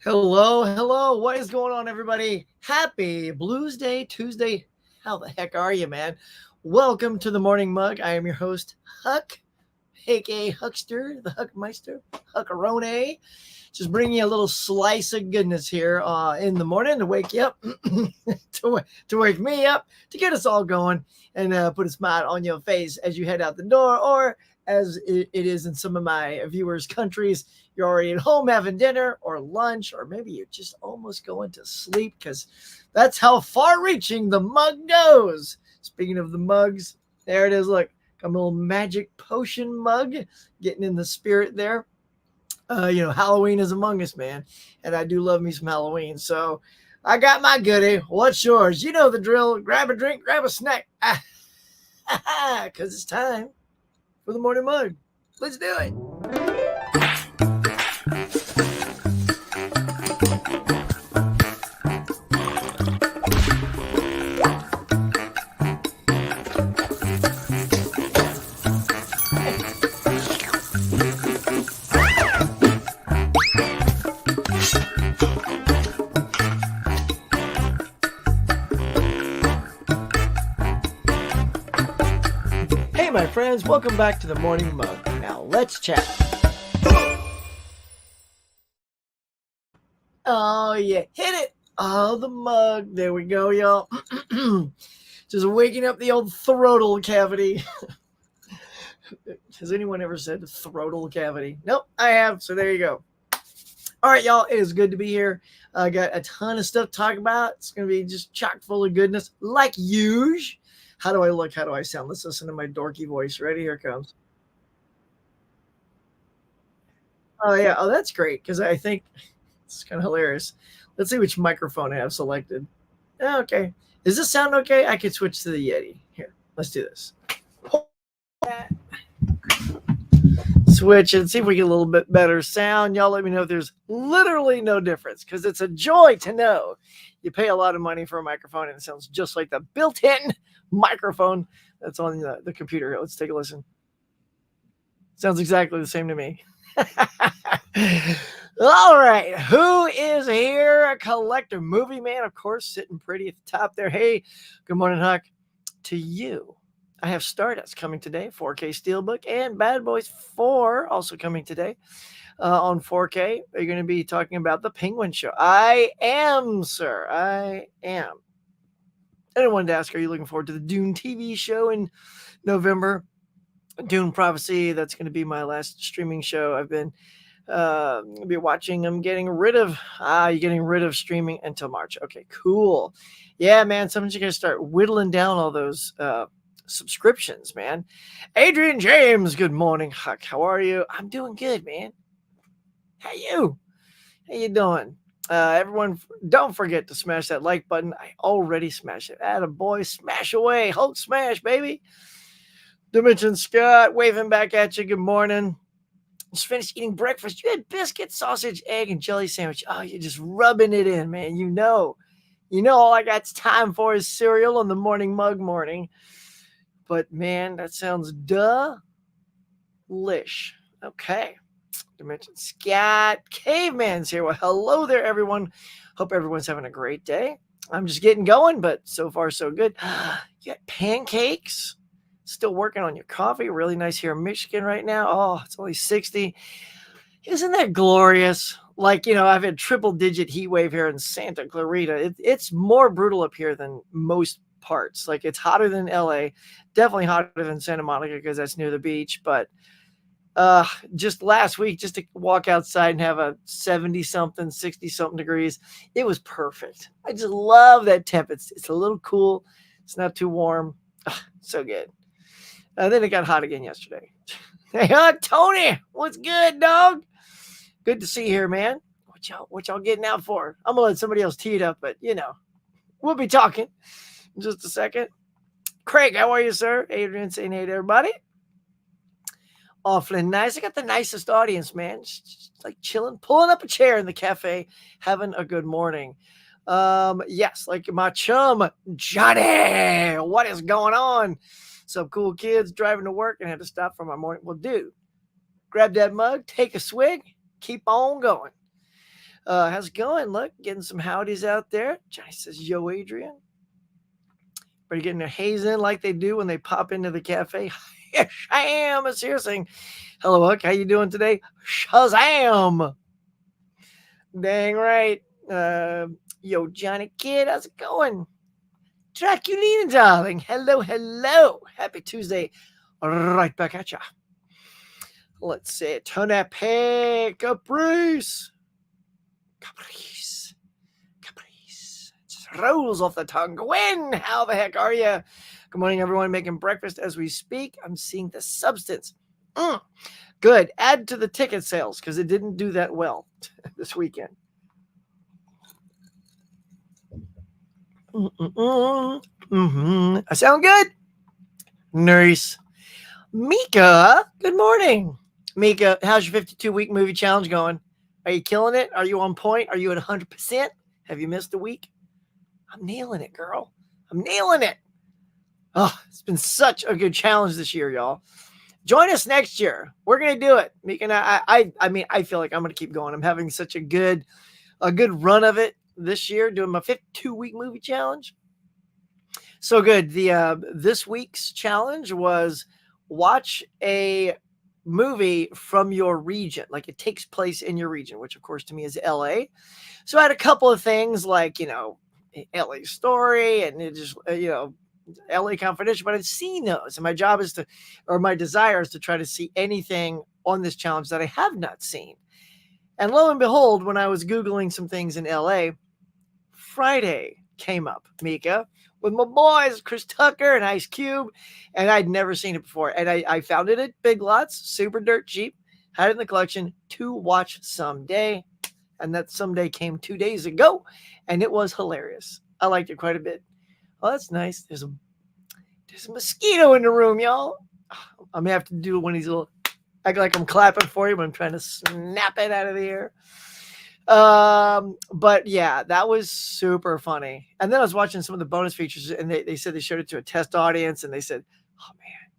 Hello, hello. What is going on, everybody? Happy Blues Day Tuesday. How the heck are you, man? Welcome to the Morning Mug. I am your host, Huck, aka Huckster, the Huckmeister, Huckarone. Just bringing you a little slice of goodness here in the morning to wake you up, to wake me up, to get us all going and put a smile on your face as you head out the door, or as it is in some of my viewers' countries, you're already at home having dinner or lunch, or maybe you're just almost going to sleep because that's how far reaching the mug goes. Speaking of the mugs, there it is. Look, a little magic potion mug, getting in the spirit there. Halloween is among us, man. And I do love me some Halloween. So I got my goodie. What's yours? You know the drill. Grab a drink, grab a snack. Because it's time for the morning mug. Let's do it. Hey, my friends, welcome back to the Morning Mug. Now, let's chat. Oh, yeah, hit it. Oh, the mug. There we go, y'all. Just waking up the old throatal cavity. Has anyone ever said throatal cavity? Nope, I have, so there you go. All right, y'all, it is good to be here. I got a ton of stuff to talk about. It's going to be just chock full of goodness, like usual. How do I look? How do I sound? Let's listen to my dorky voice. Ready? Here it comes. Oh, yeah. Oh, that's great because I think it's kind of hilarious. Let's see which microphone I have selected. Okay. Does this sound okay? I could switch to the Yeti. Here, let's do this. Switch and see if we get a little bit better sound. Y'all let me know if there's literally no difference because it's a joy to know you pay a lot of money for a microphone and it sounds just like the built-in microphone that's on the computer. Here, let's take a listen. Sounds exactly the same to me. All right, who is here? A collector movie man, of course, sitting pretty at the top there. Hey, good morning, Huck. To you, I have Stardust coming today, 4K Steelbook, and Bad Boys 4 also coming today on 4K. Are you going to be talking about the Penguin Show? I am, sir. I am. And I wanted to ask, are you looking forward to the Dune TV show in November? Dune Prophecy, that's going to be my last streaming show. I've been be watching. I'm getting rid of you're getting rid of streaming until March. Okay, cool. Yeah, man, sometimes you gotta start whittling down all those subscriptions, man. Adrian James, good morning, Huck. How are you? I'm doing good, man. How you doing? Everyone, don't forget to smash that like button. I already smashed it. Attaboy, smash away. Hulk smash, baby. Dimension Scott, waving back at you. Good morning. Just finished eating breakfast. You had biscuit, sausage, egg, and jelly sandwich. Oh, you're just rubbing it in, man. You know all I got time for is cereal on the morning mug morning. But man, that sounds delish. Okay. Dimension Scott. Caveman's here. Well, hello there, everyone. Hope everyone's having a great day. I'm just getting going, but so far so good. You got pancakes. Still working on your coffee. Really nice here in Michigan right now. Oh, it's only 60. Isn't that glorious? Like, I've had triple digit heat wave here in Santa Clarita. It's more brutal up here than most parts. Like, it's hotter than LA, definitely hotter than Santa Monica because that's near the beach. But just last week, just to walk outside and have a 70 something, 60 something degrees, it was perfect. I just love that temp. It's a little cool. It's not too warm. So good. Then it got hot again yesterday. Hey, Tony, what's good, dog? Good to see you here, man. What y'all getting out for? I'm gonna let somebody else tee it up, but we'll be talking in just a second. Craig, how are you, sir? Adrian saying hey to everybody. Awfully nice. I got the nicest audience, man. Just like chilling, pulling up a chair in the cafe, having a good morning. Yes, like my chum, Johnny. What is going on? Some cool kids driving to work and had to stop for my morning. Well, dude, grab that mug, take a swig, keep on going. How's it going? Look, getting some howdies out there. Johnny says, yo, Adrian. Are you getting their haze in like they do when they pop into the cafe? Yes, I am. It's here saying, hello, Huck. How you doing today? Shazam! Dang right. Yo, Johnny Kid, how's it going? Draculina, darling. Hello, hello. Happy Tuesday. Right back at ya. Let's see. Tonape Caprice. Caprice. Caprice. It just rolls off the tongue. Gwen, how the heck are you? Good morning, everyone. Making breakfast as we speak. I'm seeing the substance. Good. Add to the ticket sales because it didn't do that well this weekend. I sound good? Nice. Mika, good morning. Mika, how's your 52-week movie challenge going? Are you killing it? Are you on point? Are you at 100%? Have you missed a week? I'm nailing it, girl. I'm nailing it. Oh, it's been such a good challenge this year, y'all. Join us next year. We're gonna do it. Mika and I mean, I feel like I'm gonna keep going. I'm having such a good run of it this year, doing my 52-week movie challenge. So good. The this week's challenge was watch a movie from your region, like it takes place in your region, which of course to me is LA. So I had a couple of things like, LA Story and it just, LA Confidential, but I've seen those. And my job is my desire is to try to see anything on this challenge that I have not seen. And lo and behold, when I was Googling some things in LA, Friday came up, Mika, with my boys, Chris Tucker and Ice Cube, and I'd never seen it before. And I found it at Big Lots, super dirt cheap, had it in the collection to watch someday. And that someday came 2 days ago, and it was hilarious. I liked it quite a bit. Oh, that's nice. There's a mosquito in the room, y'all. I'm gonna have to do one of these little, act like I'm clapping for you, but I'm trying to snap it out of the air. But yeah, that was super funny. And then I was watching some of the bonus features, and they said they showed it to a test audience, and they said, oh man,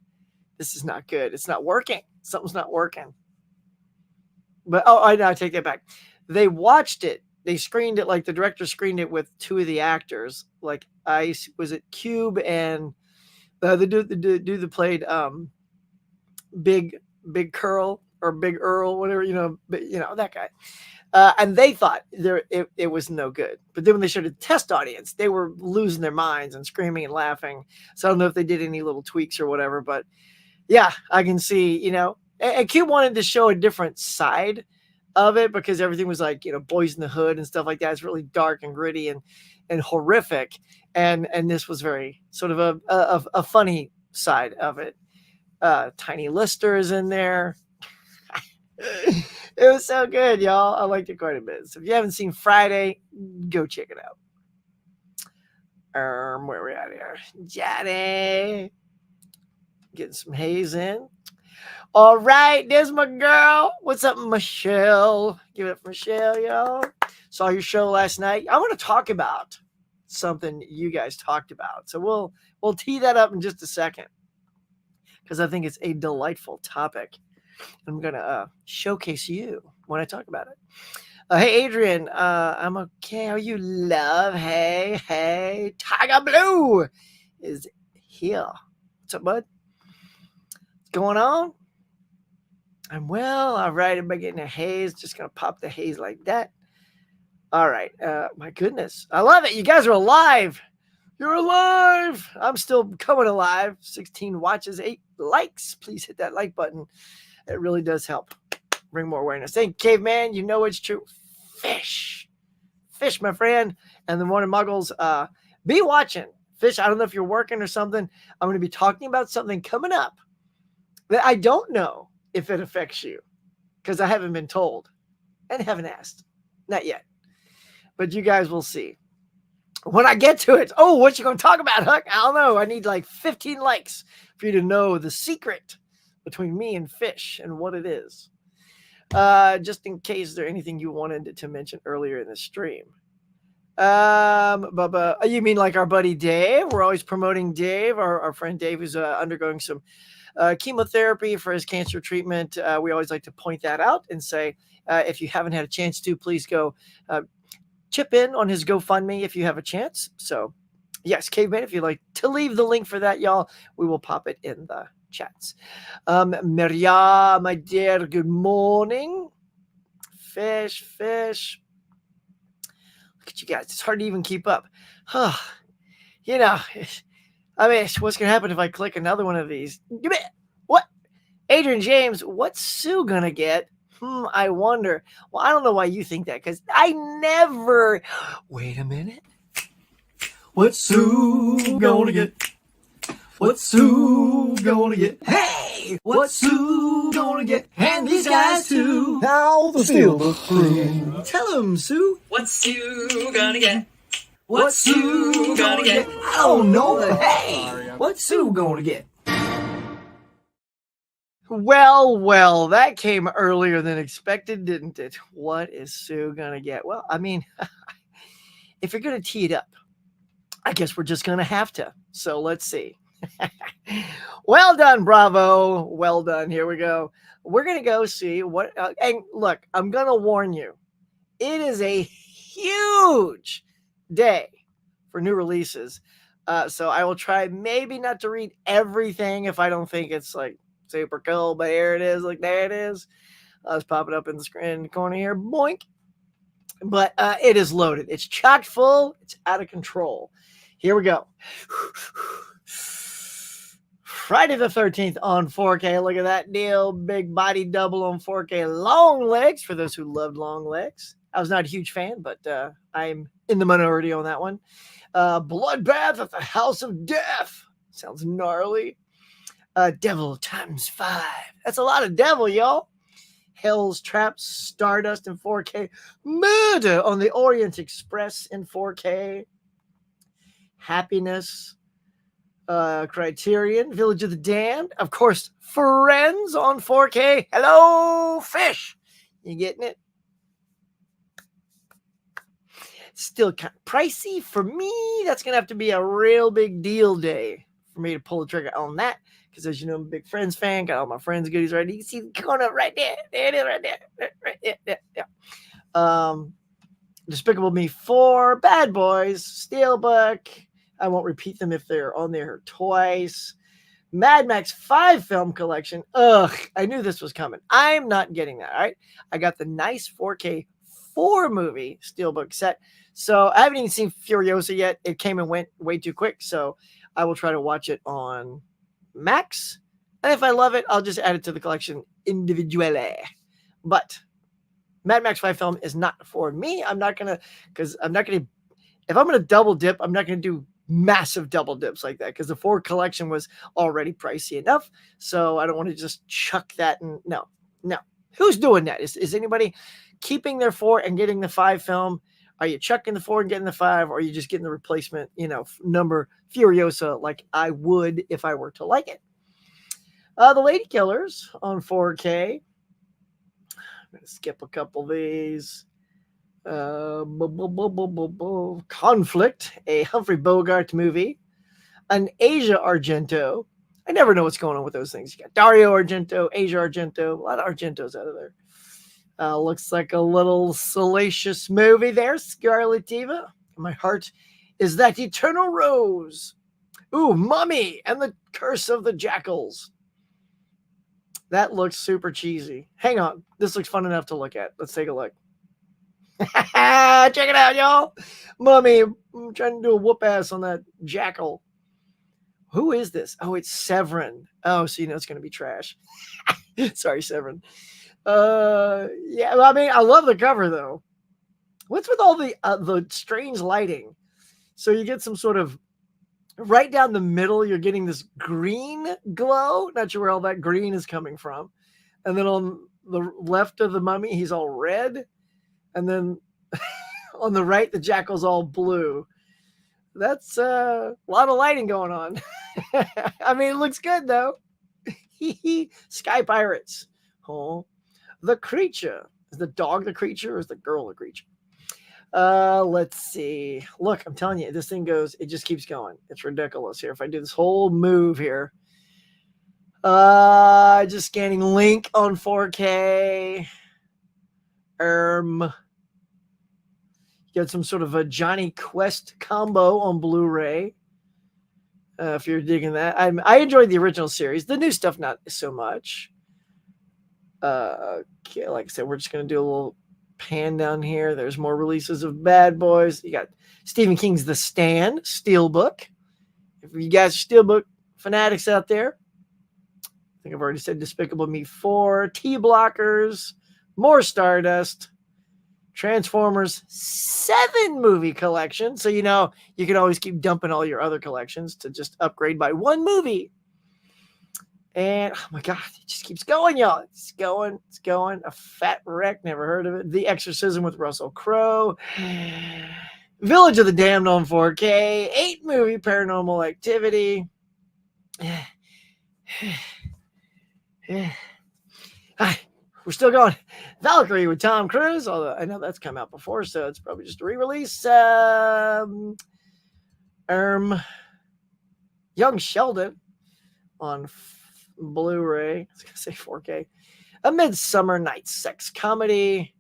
this is not good. It's not working. Something's not working. But I take that back. They watched it. They screened it, like the director screened it with two of the actors, like was it Cube and the dude that played Big Curl or Big Earl, whatever, that guy. And they thought it was no good. But then when they showed a test audience, they were losing their minds and screaming and laughing. So I don't know if they did any little tweaks or whatever, but yeah, I can see, and Cube wanted to show a different side of it because everything was like, Boys in the Hood and stuff like that. It's really dark and gritty and horrific. And this was very sort of a funny side of it. Tiny Lister is in there. It was so good, y'all. I liked it quite a bit. So if you haven't seen Friday, go check it out. Where are we at here? Johnny. Getting some haze in. All right, there's my girl. What's up, Michelle? Give it up for Michelle, y'all. Saw your show last night. I want to talk about something you guys talked about. So we'll tee that up in just a second because I think it's a delightful topic. I'm going to showcase you when I talk about it. Hey, Adrian, I'm okay. How are you, love? Hey, Tiger Blue is here. What's up, bud? What's going on? I'm well. All right, everybody getting a haze. Just going to pop the haze like that. All right. My goodness. I love it. You guys are alive. You're alive. I'm still coming alive. 16 watches, 8 likes. Please hit that like button. It really does help bring more awareness. Thank you, Caveman. You know it's true. Fish, my friend. And the Morning Muggles, be watching. Fish, I don't know if you're working or something. I'm going to be talking about something coming up that I don't know if it affects you because I haven't been told and haven't asked. Not yet. But you guys will see. When I get to it, what you going to talk about, Huck? I don't know. I need like 15 likes for you to know the secret between me and Fish and what it is. Just in case there's anything you wanted to mention earlier in the stream. You mean like our buddy Dave? We're always promoting Dave, our friend Dave, who's undergoing some chemotherapy for his cancer treatment. We always like to point that out and say, if you haven't had a chance to, please go chip in on his GoFundMe if you have a chance. So, yes, Caveman, if you'd like to leave the link for that, y'all, we will pop it in the chats. Maria, my dear, good morning. Fish. Look at you guys. It's hard to even keep up. You know, I mean, what's going to happen if I click another one of these? What? Adrian James, what's Sue going to get? I wonder. Well, I don't know why you think that, because I never. Wait a minute. What's Sue gonna get? What's Sue gonna get? Hey! What's Sue gonna get? And these guys too. Now the Steelbook crew. Tell them, Sue. What's Sue gonna get? What's Sue gonna get? I don't know, but hey! What's Sue gonna get? Well, that came earlier than expected, didn't it? What is Sue gonna get? Well, I mean, if you're gonna tee it up, I guess we're just gonna have to. So let's see. Well done, Bravo. Well done. Here we go. We're gonna go see what. And look, I'm gonna warn you, it is a huge day for new releases. So I will try maybe not to read everything if I don't think it's like super cool, but here it is. Like, there it is. Let's pop it up in the screen in the corner here. Boink. But it is loaded. It's chock full. It's out of control. Here we go. Friday the 13th on 4K. Look at that deal. Big body double on 4K. Long legs for those who loved long legs. I was not a huge fan, but I'm in the minority on that one. Bloodbath at the House of Death. Sounds gnarly. Devil times 5. That's a lot of devil, y'all. Hell's Trap, Stardust in 4K. Murder on the Orient Express in 4K. Happiness. Criterion. Village of the Damned. Of course, Friends on 4K. Hello, Fish. You getting it? Still kind of pricey for me. That's going to have to be a real big deal day for me to pull the trigger on that. Because as you know, I'm a big Friends fan. Got all my Friends goodies right. You can see the corner right there. There it is right there. Right there. Yeah. Despicable Me 4. Bad Boys. Steelbook. I won't repeat them if they're on there twice. Mad Max 5 film collection. Ugh. I knew this was coming. I'm not getting that. All right. I got the nice 4K 4 movie Steelbook set. So I haven't even seen Furiosa yet. It came and went way too quick. So I will try to watch it on Max, and if I love it, I'll just add it to the collection individually. But Mad Max 5 film is not for me. If I'm going to double dip, I'm not going to do massive double dips like that, because the 4 collection was already pricey enough. So I don't want to just chuck that. And no. Who's doing that? Is anybody keeping their 4 and getting the 5 film? Are you chucking the 4 and getting the 5, or are you just getting the replacement, number Furiosa like I would if I were to like it? The Lady Killers on 4K. I'm going to skip a couple of these. Conflict, a Humphrey Bogart movie. An Asia Argento. I never know what's going on with those things. You got Dario Argento, Asia Argento, a lot of Argentos out of there. Looks like a little salacious movie there. Scarlet Diva. My heart is that eternal rose. Ooh, Mummy and the Curse of the Jackals. That looks super cheesy. Hang on. This looks fun enough to look at. Let's take a look. Check it out, y'all. Mummy. I'm trying to do a whoop ass on that jackal. Who is this? Oh, it's Severin. Oh, so you know it's going to be trash. Sorry, Severin. Yeah, I mean, I love the cover though. What's with all the strange lighting? So you get some sort of right down the middle. You're getting this green glow. Not sure where all that green is coming from. And then on the left of the mummy, he's all red. And then on the right, the jackal's all blue. That's a lot of lighting going on. I mean, it looks good though. Sky Pirates. Oh. The Creature. Is the dog the creature, or is the girl the creature? Let's see. Look, I'm telling you, this thing goes, it just keeps going. It's ridiculous here. If I do this whole move here, Just scanning link on 4K. You got some sort of a Johnny Quest combo on Blu-ray. If you're digging that, I enjoyed the original series. The new stuff, not so much. Okay, like I said, we're just gonna do a little pan down here. There's more releases of Bad Boys. You got Stephen King's The Stand, Steelbook. If you guys are Steelbook fanatics out there, I think I've already said Despicable Me 4, T-Blockers, more Stardust, Transformers 7 movie collection. So, you know, you can always keep dumping all your other collections to just upgrade by one movie. And, oh my God, it just keeps going, y'all. It's going. A Fat Wreck, never heard of it. The Exorcism with Russell Crowe. Village of the Damned on 4K. 8 movie Paranormal Activity. Hi. We're still going. Valkyrie with Tom Cruise, although I know that's come out before, so it's probably just a re-release. Young Sheldon on Blu-ray. I was going to say 4K. A Midsummer Night's Sex Comedy.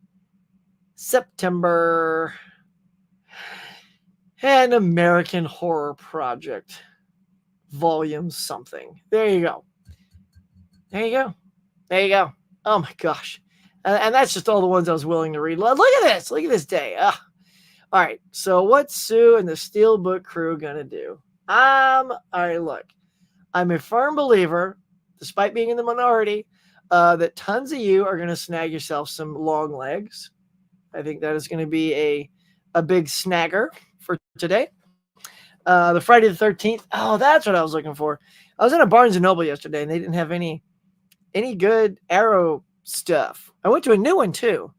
September. And American Horror Project. Volume something. There you go. Oh my gosh. And that's just all the ones I was willing to read. Look at this. Look at this day. All right. So what's Sue and the Steelbook crew going to do? All right, look. I'm a firm believer, despite being in the minority, that tons of you are going to snag yourself some long legs. I think that is going to be a big snagger for today. The Friday the 13th. Oh, that's what I was looking for. I was in a Barnes & Noble yesterday, and they didn't have any good Arrow stuff. I went to a new one too.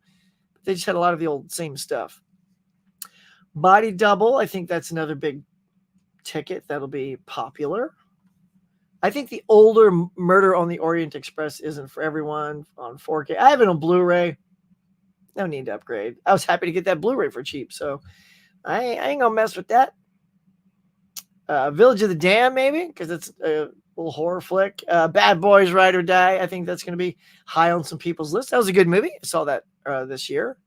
They just had a lot of the old same stuff. Body Double, I think that's another big ticket that'll be popular. I think the older Murder on the Orient Express isn't for everyone on 4K. I have it on Blu-ray. No need to upgrade. I was happy to get that Blu-ray for cheap, so I ain't gonna mess with that. Village of the Damned, maybe, because it's a little horror flick. Bad Boys, Ride or Die. I think that's going to be high on some people's list. That was a good movie. I saw that this year.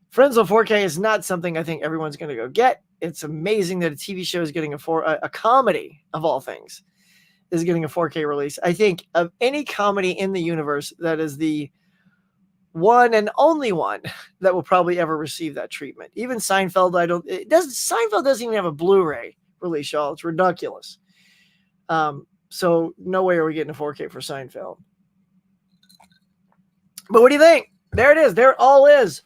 Friends on 4K is not something I think everyone's going to go get. It's amazing that a TV show is getting a comedy, of all things, is getting a 4K release. I think of any comedy in the universe, that is the one and only one that will probably ever receive that treatment. Even Seinfeld, Seinfeld doesn't even have a Blu-ray release, y'all. It's ridiculous. So no way are we getting a 4K for Seinfeld. But what do you think? There it is. There it all is.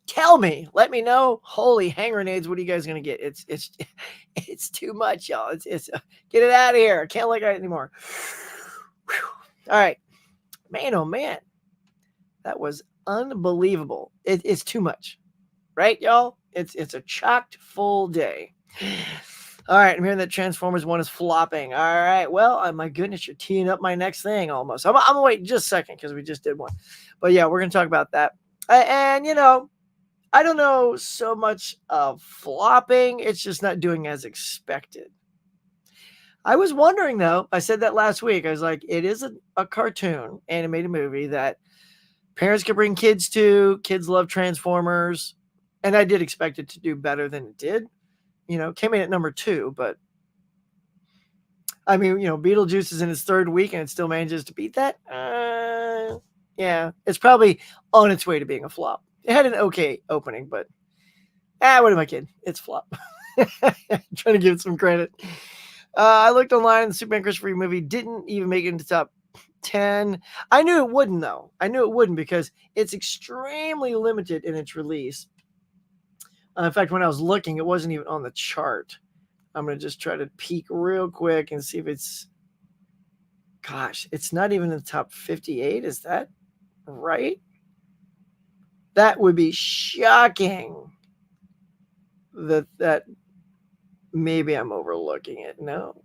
Tell me. Let me know. Holy hand grenades. What are you guys going to get? It's too much, y'all. It's get it out of here. I can't look at it anymore. Whew. All right. Man, oh man. That was unbelievable. It's too much. Right, y'all? It's a chocked full day. All right, I'm hearing that Transformers 1 is flopping. All right, well, my goodness, you're teeing up my next thing almost. I'm going to wait just a second because we just did one. But yeah, we're going to talk about that. And, you know, I don't know so much of flopping. It's just not doing as expected. I was wondering, though, I said that last week. I was like, it is a cartoon, animated movie that parents can bring kids to. Kids love Transformers. And I did expect it to do better than it did. You know, came in at number 2, but I mean, you know, Beetlejuice is in its 3rd week and it still manages to beat that. Yeah, it's probably on its way to being a flop. It had an okay opening, but what am I kidding? It's flop. Trying to give it some credit. I looked online, the Superman Christopher Reeve movie didn't even make it into top 10. I knew it wouldn't, though. I knew it wouldn't because it's extremely limited in its release. In fact, when I was looking, it wasn't even on the chart. I'm going to just try to peek real quick and see if it's... Gosh, it's not even in the top 58. Is that right? That would be shocking. That maybe I'm overlooking it. No.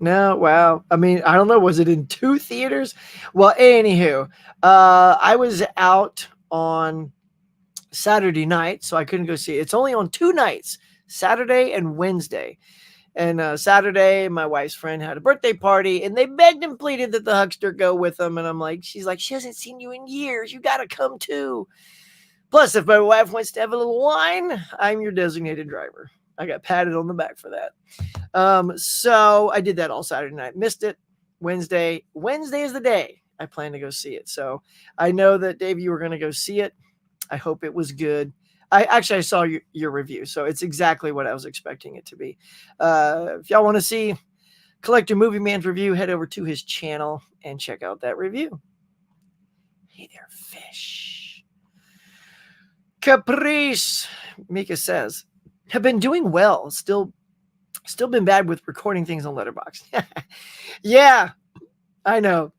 Wow. I mean, I don't know. Was it in 2 theaters? Well, anywho, I was out on Saturday night, so I couldn't go see it. It's only on 2 nights, Saturday and Wednesday. And Saturday, my wife's friend had a birthday party, and they begged and pleaded that the huckster go with them. And I'm like, she's like, she hasn't seen you in years. You got to come too. Plus, if my wife wants to have a little wine, I'm your designated driver. I got patted on the back for that. So I did that all Saturday night. Missed it. Wednesday is the day I plan to go see it. So I know that, Dave, you were going to go see it. I hope it was good. I saw your review, so it's exactly what I was expecting it to be. If y'all want to see Collector Movie Man's review, head over to his channel and check out that review. Hey there, fish. Caprice, Mika says, have been doing well. Still been bad with recording things on Letterboxd. Yeah, I know.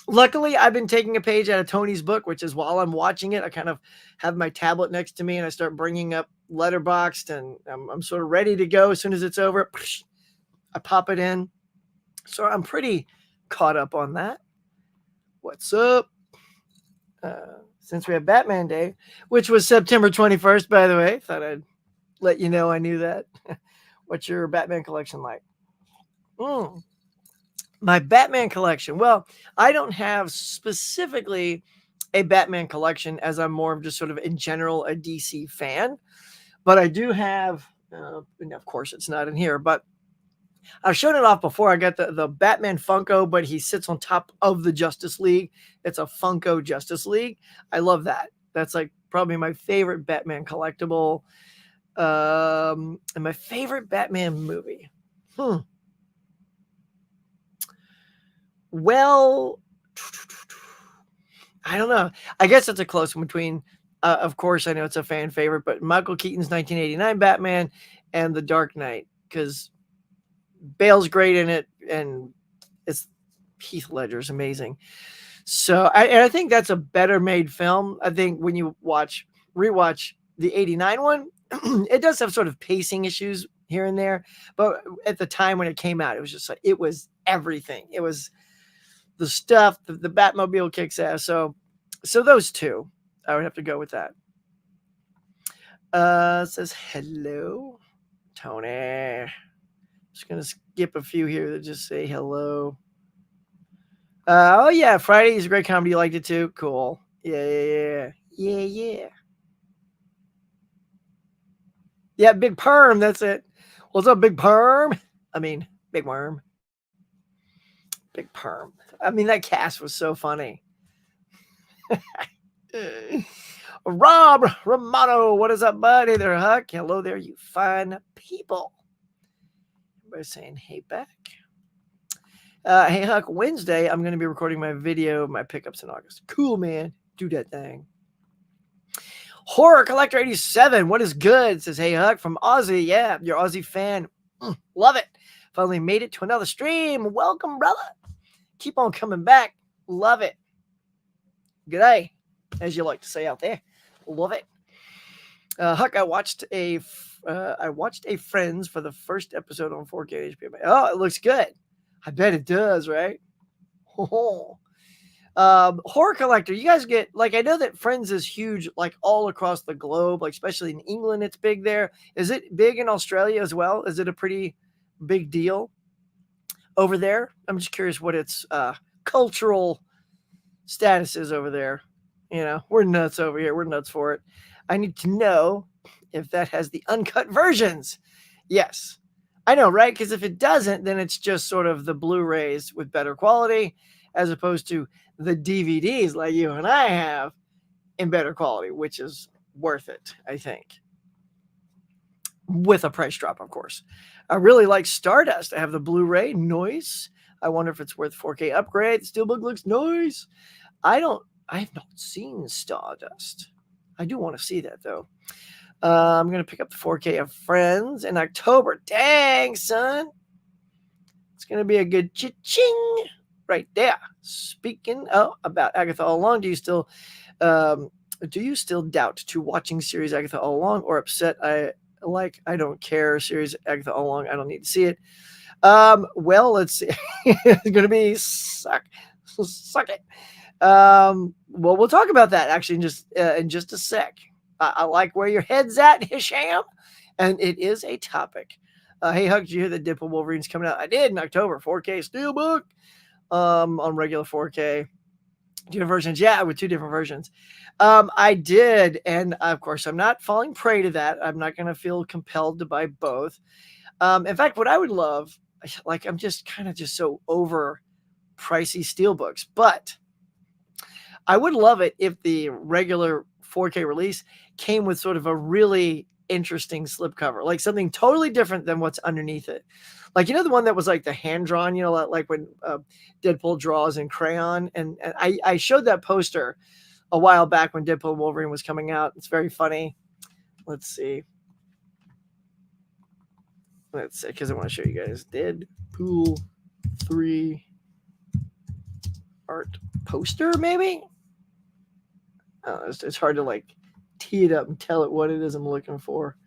Luckily, I've been taking a page out of Tony's book, which is while I'm watching it, I kind of have my tablet next to me and I start bringing up Letterboxd, and I'm sort of ready to go as soon as it's over. I pop it in. So I'm pretty caught up on that. What's up? Since we have Batman Day, which was September 21st, by the way, thought I'd let you know I knew that. What's your Batman collection like? My Batman collection. Well, I don't have specifically a Batman collection, as I'm more of just sort of in general a DC fan. But I do have, and of course it's not in here, but I've shown it off before. I got the Batman Funko, but he sits on top of the Justice League. It's a Funko Justice League. I love that. That's like probably my favorite Batman collectible. And my favorite Batman movie. Well, I don't know. I guess it's a close one between, of course, I know it's a fan favorite, but Michael Keaton's 1989 Batman and The Dark Knight, because Bale's great in it, and it's Heath Ledger's amazing. So I think that's a better made film. I think when you rewatch the 89 one, it does have sort of pacing issues here and there, but at the time when it came out, it was just like, it was everything. It was the stuff, the Batmobile kicks ass. So those two, I would have to go with that. It says, hello, Tony. Just going to skip a few here that just say hello. Oh, yeah, Friday is a great comedy. You liked it too? Cool. Yeah. Yeah, Big Perm, that's it. What's up, Big Perm? I mean, Big Worm. Big Perm. I mean, that cast was so funny. Rob Romano, what is up, buddy? There, Huck. Hello there, you fine people. Everybody's saying hey back. Hey, Huck, Wednesday, I'm going to be recording my video of my pickups in August. Cool, man. Do that thing. Horror Collector 87, what is good? Says, hey, Huck, from Aussie. Yeah, your Aussie fan. Love it. Finally made it to another stream. Welcome, brother. Keep on coming back. Love it. G'day, as you like to say out there. Love it. Huck, I watched a Friends for the first episode on 4K HBO. Oh, it looks good. I bet it does, right? Horror Collector, you guys get, like, I know that Friends is huge, like, all across the globe, like, especially in England, it's big there. Is it big in Australia as well? Is it a pretty big deal over there? I'm just curious what its cultural status is over there. You know, we're nuts over here. We're nuts for it. I need to know if that has the uncut versions. Yes. I know, right? Because if it doesn't, then it's just sort of the Blu-rays with better quality as opposed to the DVDs like you and I have in better quality, which is worth it, I think. With a price drop, of course. I really like Stardust. I have the Blu-ray. Nice. I wonder if it's worth 4K upgrade. The Steelbook looks nice. I have not seen Stardust. I do want to see that, though. I'm going to pick up the 4K of Friends in October. Dang, son. It's going to be a good cha-ching right there. Speaking about Agatha All Along, do you still doubt to watching series Agatha All Along, or upset I don't care series Agatha All Along? I don't need to see it. Well, let's see. It's going to be suck it. Well, we'll talk about that actually in just a sec. I like where your head's at, Hisham, and it is a topic Hey, Huck, did you hear that Deadpool Wolverine's coming out? I did in October, 4K Steelbook, on regular 4K. Different versions, yeah, with 2 different versions. I did, and of course, I'm not falling prey to that. I'm not going to feel compelled to buy both. In fact, what I would love, like, I'm just kind of just so over pricey steelbooks, but I would love it if the regular 4K release came with sort of a really interesting slipcover, like something totally different than what's underneath it. Like, the one that was like the hand drawn, like when Deadpool draws in crayon. And I showed that poster a while back when Deadpool and Wolverine was coming out. It's very funny. Let's see. Let's see, because I want to show you guys Deadpool 3 art poster, maybe? Oh, it's hard to like tee it up and tell it what it is I'm looking for.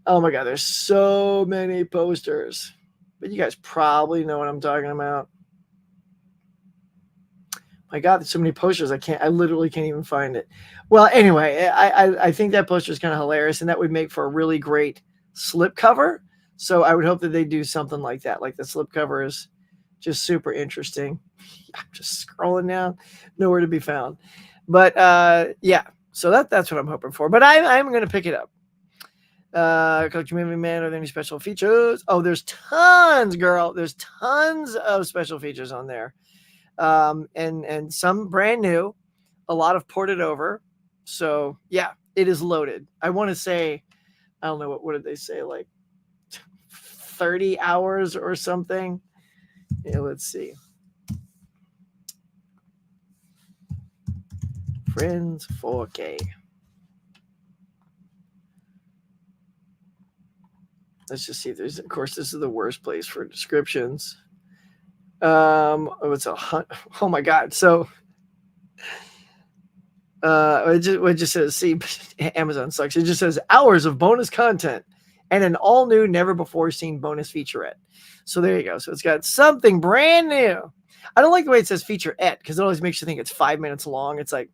Oh my God, there's so many posters, but you guys probably know what I'm talking about. My God, there's so many posters. I literally can't even find it. Well, anyway, I think that poster is kind of hilarious, and that would make for a really great slipcover. So I would hope that they do something like that. Like the slipcover is just super interesting. I'm just scrolling down, nowhere to be found. But yeah, so that's what I'm hoping for. But I'm going to pick it up. Collector Movie Man, are there any special features? Oh, there's tons, girl. There's tons of special features on there. And some brand new, a lot of ported over. So yeah, it is loaded. I want to say, I don't know, what did they say, like 30 hours or something? Yeah, let's see. Friends 4K. Let's just see if there's, of course, this is the worst place for descriptions. It's oh my God. So it just says, see, Amazon sucks. It just says hours of bonus content and an all new, never before seen bonus featurette. So there you go. So it's got something brand new. I don't like the way it says featurette because it always makes you think it's 5 minutes long. It's like,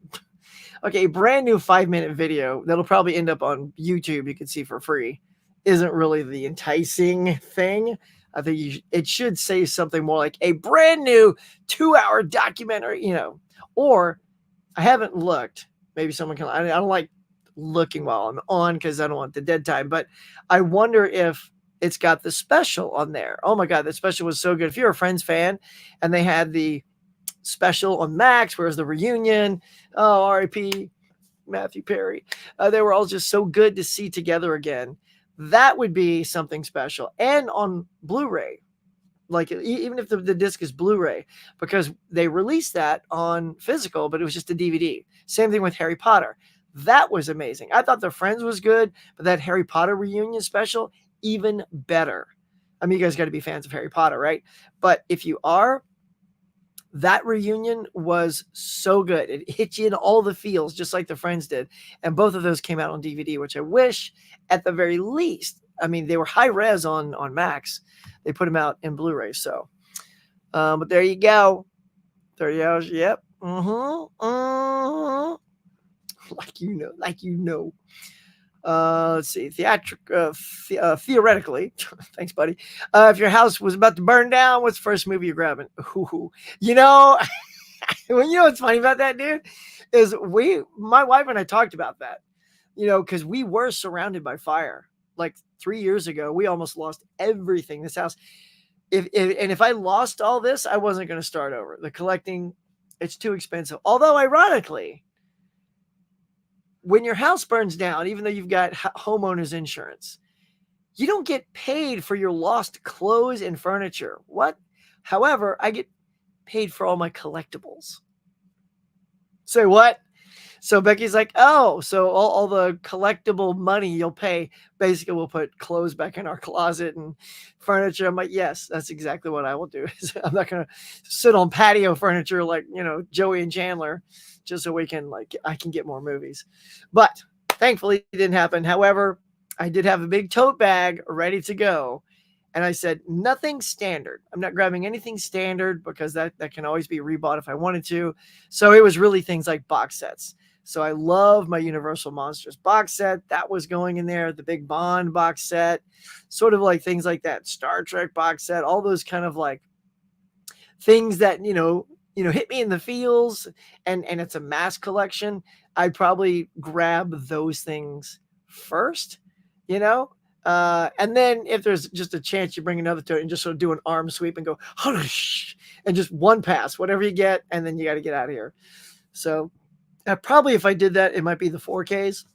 okay, a brand new 5-minute video that'll probably end up on YouTube. You can see for free isn't really the enticing thing. I think it should say something more like a brand new 2-hour documentary, or I haven't looked. Maybe someone can. I don't like looking while I'm on because I don't want the dead time. But I wonder if it's got the special on there. Oh my God, the special was so good. If you're a Friends fan and they had the special on Max, whereas the reunion, oh, R.I.P. Matthew Perry, they were all just so good to see together again. That would be something special. And on Blu-ray, like even if the disc is Blu-ray, because they released that on physical, but it was just a DVD. Same thing with Harry Potter. That was amazing. I thought The Friends was good, but that Harry Potter reunion special, even better. I mean, you guys got to be fans of Harry Potter, right? But if you are, that reunion was so good. It hit you in all the feels, just like The Friends did. And both of those came out on DVD, which I wish at the very least, I mean, they were high res on Max. They put them out in Blu-ray. So, but there you go. 30 hours. Yep. Like you know. Let's see. Theoretically, thanks, buddy. If your house was about to burn down, what's the first movie you're grabbing? Ooh, what's funny about that, dude, is my wife and I talked about that, because we were surrounded by fire. Like 3 years ago, we almost lost everything. This house. If I lost all this, I wasn't going to start over. The collecting, it's too expensive. Although, ironically, when your house burns down, even though you've got homeowners insurance, you don't get paid for your lost clothes and furniture. What? However, I get paid for all my collectibles. Say what? So Becky's like, oh, so all the collectible money you'll pay, basically we'll put clothes back in our closet and furniture. I'm like, yes, that's exactly what I will do. I'm not going to sit on patio furniture like, Joey and Chandler, just so I can get more movies. But thankfully it didn't happen. However, I did have a big tote bag ready to go. And I said, nothing standard. I'm not grabbing anything standard because that can always be rebought if I wanted to. So it was really things like box sets. So I love my Universal Monsters box set. That was going in there. The Big Bond box set, sort of like things like that. Star Trek box set, all those kind of like things that, hit me in the feels, and it's a mass collection. I'd probably grab those things first, you know? And then if there's just a chance you bring another to it and just sort of do an arm sweep and go, and just one pass, whatever you get, and then you got to get out of here. So probably if I did that, it might be the 4Ks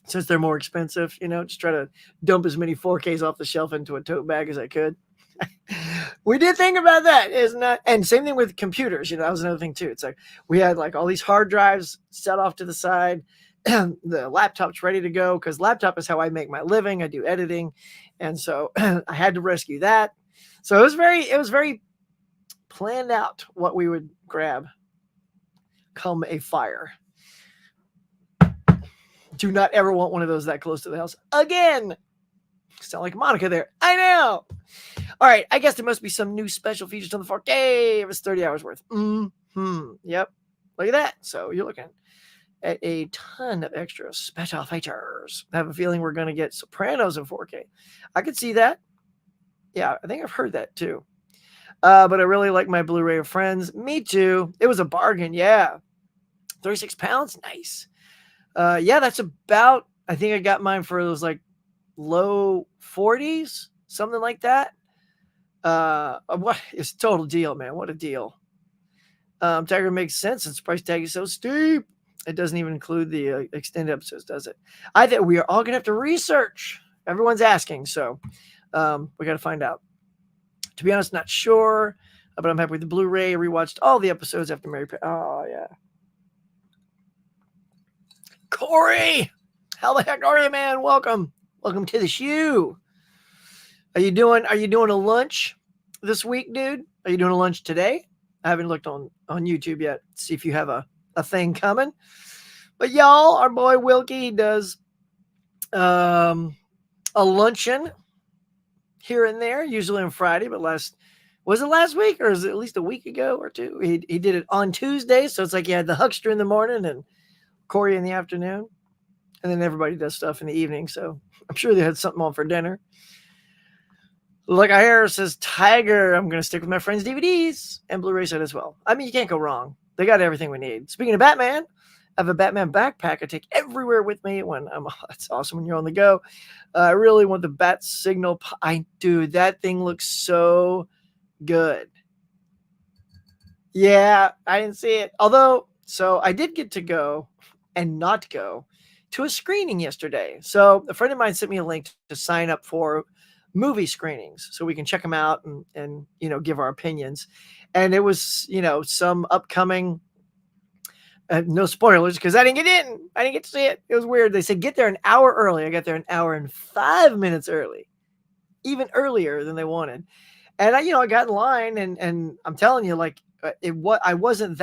since they're more expensive, just try to dump as many 4Ks off the shelf into a tote bag as I could. We did think about that, isn't it? And same thing with computers. That was another thing too. It's like we had like all these hard drives set off to the side. The laptop's ready to go because laptop is how I make my living. I do editing, and so I had to rescue that. So it was very planned out what we would grab come a fire. Do not ever want one of those that close to the house again. Sound like Monica there. I know. All right. I guess there must be some new special features on the 4K. It was 30 hours worth. Yep. Look at that. So you're looking at a ton of extra special features. I have a feeling we're going to get Sopranos in 4K. I could see that. Yeah, I think I've heard that too. But I really like my Blu-ray of Friends. Me too. It was a bargain. Yeah. 36 pounds. Nice. Yeah, that's about, I think I got mine for those like low 40s, something like that. What is total deal, man? What a deal. Tiger makes sense since the price tag is so steep. It doesn't even include the extended episodes, does it? I think we are all gonna have to research. Everyone's asking, so we got to find out. To be honest, not sure, but I'm happy with the Blu-ray. I rewatched all the episodes after Mary. Oh yeah, Corey, how the heck are you, man? Welcome to the shoe. Are you doing a lunch this week, dude? Are you doing a lunch today? I haven't looked on YouTube yet to see if you have a thing coming. But y'all, our boy Wilkie does a luncheon here and there, usually on Friday, but was it last week or is it at least a week ago or two? He did it on Tuesday, so it's like you had the Huckster in the morning and Corey in the afternoon, and then everybody does stuff in the evening, so I'm sure they had something on for dinner. Like I hear says, Tiger, I'm going to stick with my friend's DVDs and Blu-ray set as well. I mean, you can't go wrong. They got everything we need. Speaking of Batman, I have a Batman backpack I take everywhere with me when it's awesome when you're on the go. I really want the Bat Signal. Dude, that thing looks so good. Yeah, I didn't see it. Although, so I did get to go and not go to a screening yesterday. So a friend of mine sent me a link to sign up for movie screenings so we can check them out and give our opinions. And it was, some upcoming, no spoilers because I didn't get in. I didn't get to see it. It was weird. They said, get there an hour early. I got there an hour and 5 minutes early, even earlier than they wanted. And I got in line and I'm telling you, like I wasn't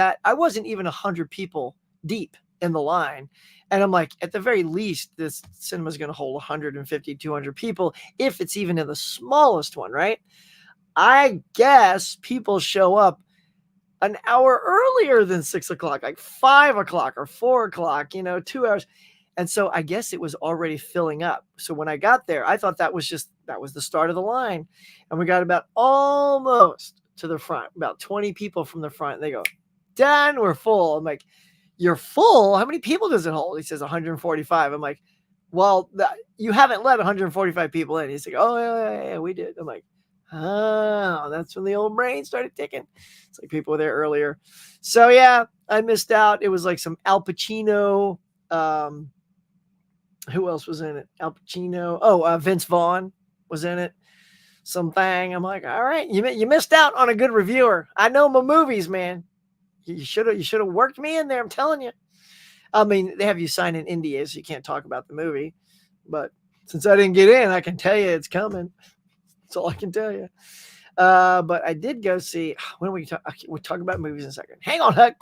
even 100 people deep in the line. And I'm like, at the very least, this cinema is going to hold 150, 200 people, if it's even in the smallest one, right? I guess people show up an hour earlier than 6 o'clock, like 5 o'clock or 4 o'clock, 2 hours. And so I guess it was already filling up. So when I got there, I thought that was the start of the line. And we got about almost to the front, about 20 people from the front. And they go, done, we're full. I'm like, you're full? How many people does it hold? He says 145. I'm like, well, you haven't let 145 people in. He's like, oh, yeah, we did. I'm like, oh, that's when the old brain started ticking. It's like people were there earlier. So, yeah, I missed out. It was like some Al Pacino. Who else was in it? Al Pacino. Oh, Vince Vaughn was in it. Something. I'm like, all right, you missed out on a good reviewer. I know my movies, man. You should have worked me in there. I'm telling you. I mean, they have you sign an NDA so you can't talk about the movie. But since I didn't get in, I can tell you it's coming. That's all I can tell you. But I did go see. When we talk, we'll talk about movies in a second. Hang on, Huck.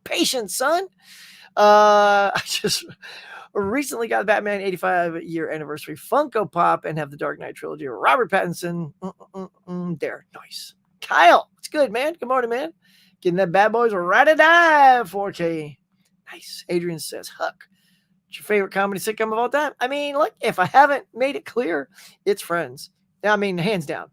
Patience, son. I just recently got the Batman 85-year anniversary Funko Pop and have the Dark Knight trilogy. Robert Pattinson. There. Nice. Kyle. It's good, man. Good morning, man. Getting that bad boys ready to die. 4K. Nice. Adrian says, Huck, what's your favorite comedy sitcom of all time? I mean, look, if I haven't made it clear, it's Friends. I mean, hands down.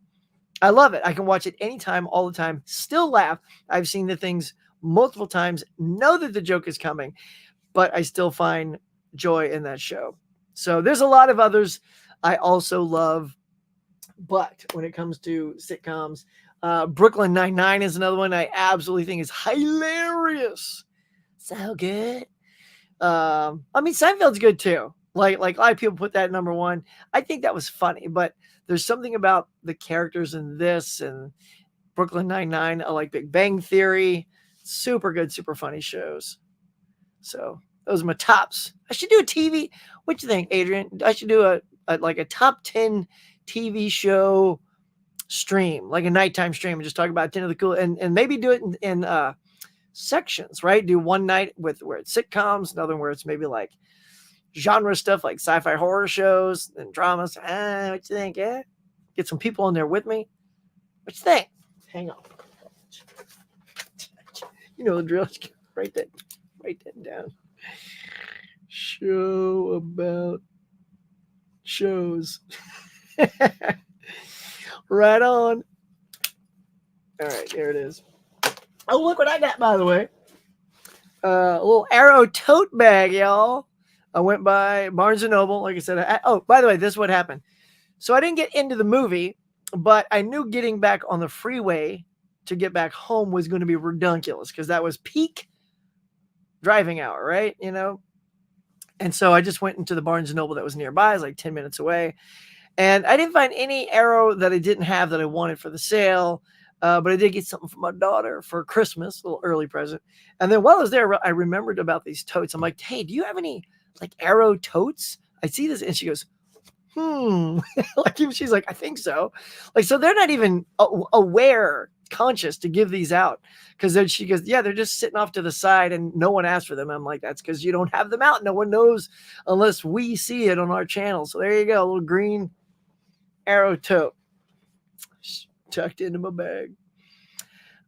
I love it. I can watch it anytime, all the time, still laugh. I've seen the things multiple times, know that the joke is coming, but I still find joy in that show. So there's a lot of others I also love. But when it comes to sitcoms, Brooklyn Nine-Nine is another one I absolutely think is hilarious. So good. I mean, Seinfeld's good too. Like a lot of people put that at number one. I think that was funny, but there's something about the characters in this and Brooklyn Nine-Nine. I like Big Bang Theory. Super good, super funny shows. So those are my tops. I should do a TV. What do you think, Adrian? I should do a top 10 TV show stream, like a nighttime stream, and just talk about 10 of the cool, and maybe do it in sections, right? Do one night with where it's sitcoms, another where it's maybe like genre stuff like sci-fi horror shows and dramas. What you think? Yeah, get some people in there with me. What you think? Hang on. You know the drill. Write that down. Show about shows. Right on. All right, there it is. Oh, look what I got, by the way. A little Arrow tote bag, y'all. I went by Barnes & Noble. Like I said, oh, by the way, this is what happened. So I didn't get into the movie, but I knew getting back on the freeway to get back home was going to be redunculous because that was peak driving hour, right? You know? And so I just went into the Barnes & Noble that was nearby. It was like 10 minutes away. And I didn't find any Arrow that I didn't have that I wanted for the sale. But I did get something for my daughter for Christmas, a little early present. And then while I was there, I remembered about these totes. I'm like, hey, do you have any like Arrow totes? I see this. And she goes, like she's like, I think so. Like, so they're not even aware, conscious to give these out. Because then she goes, yeah, they're just sitting off to the side and no one asked for them. I'm like, that's because you don't have them out. No one knows unless we see it on our channel. So there you go, a little green Arrow tote tucked into my bag.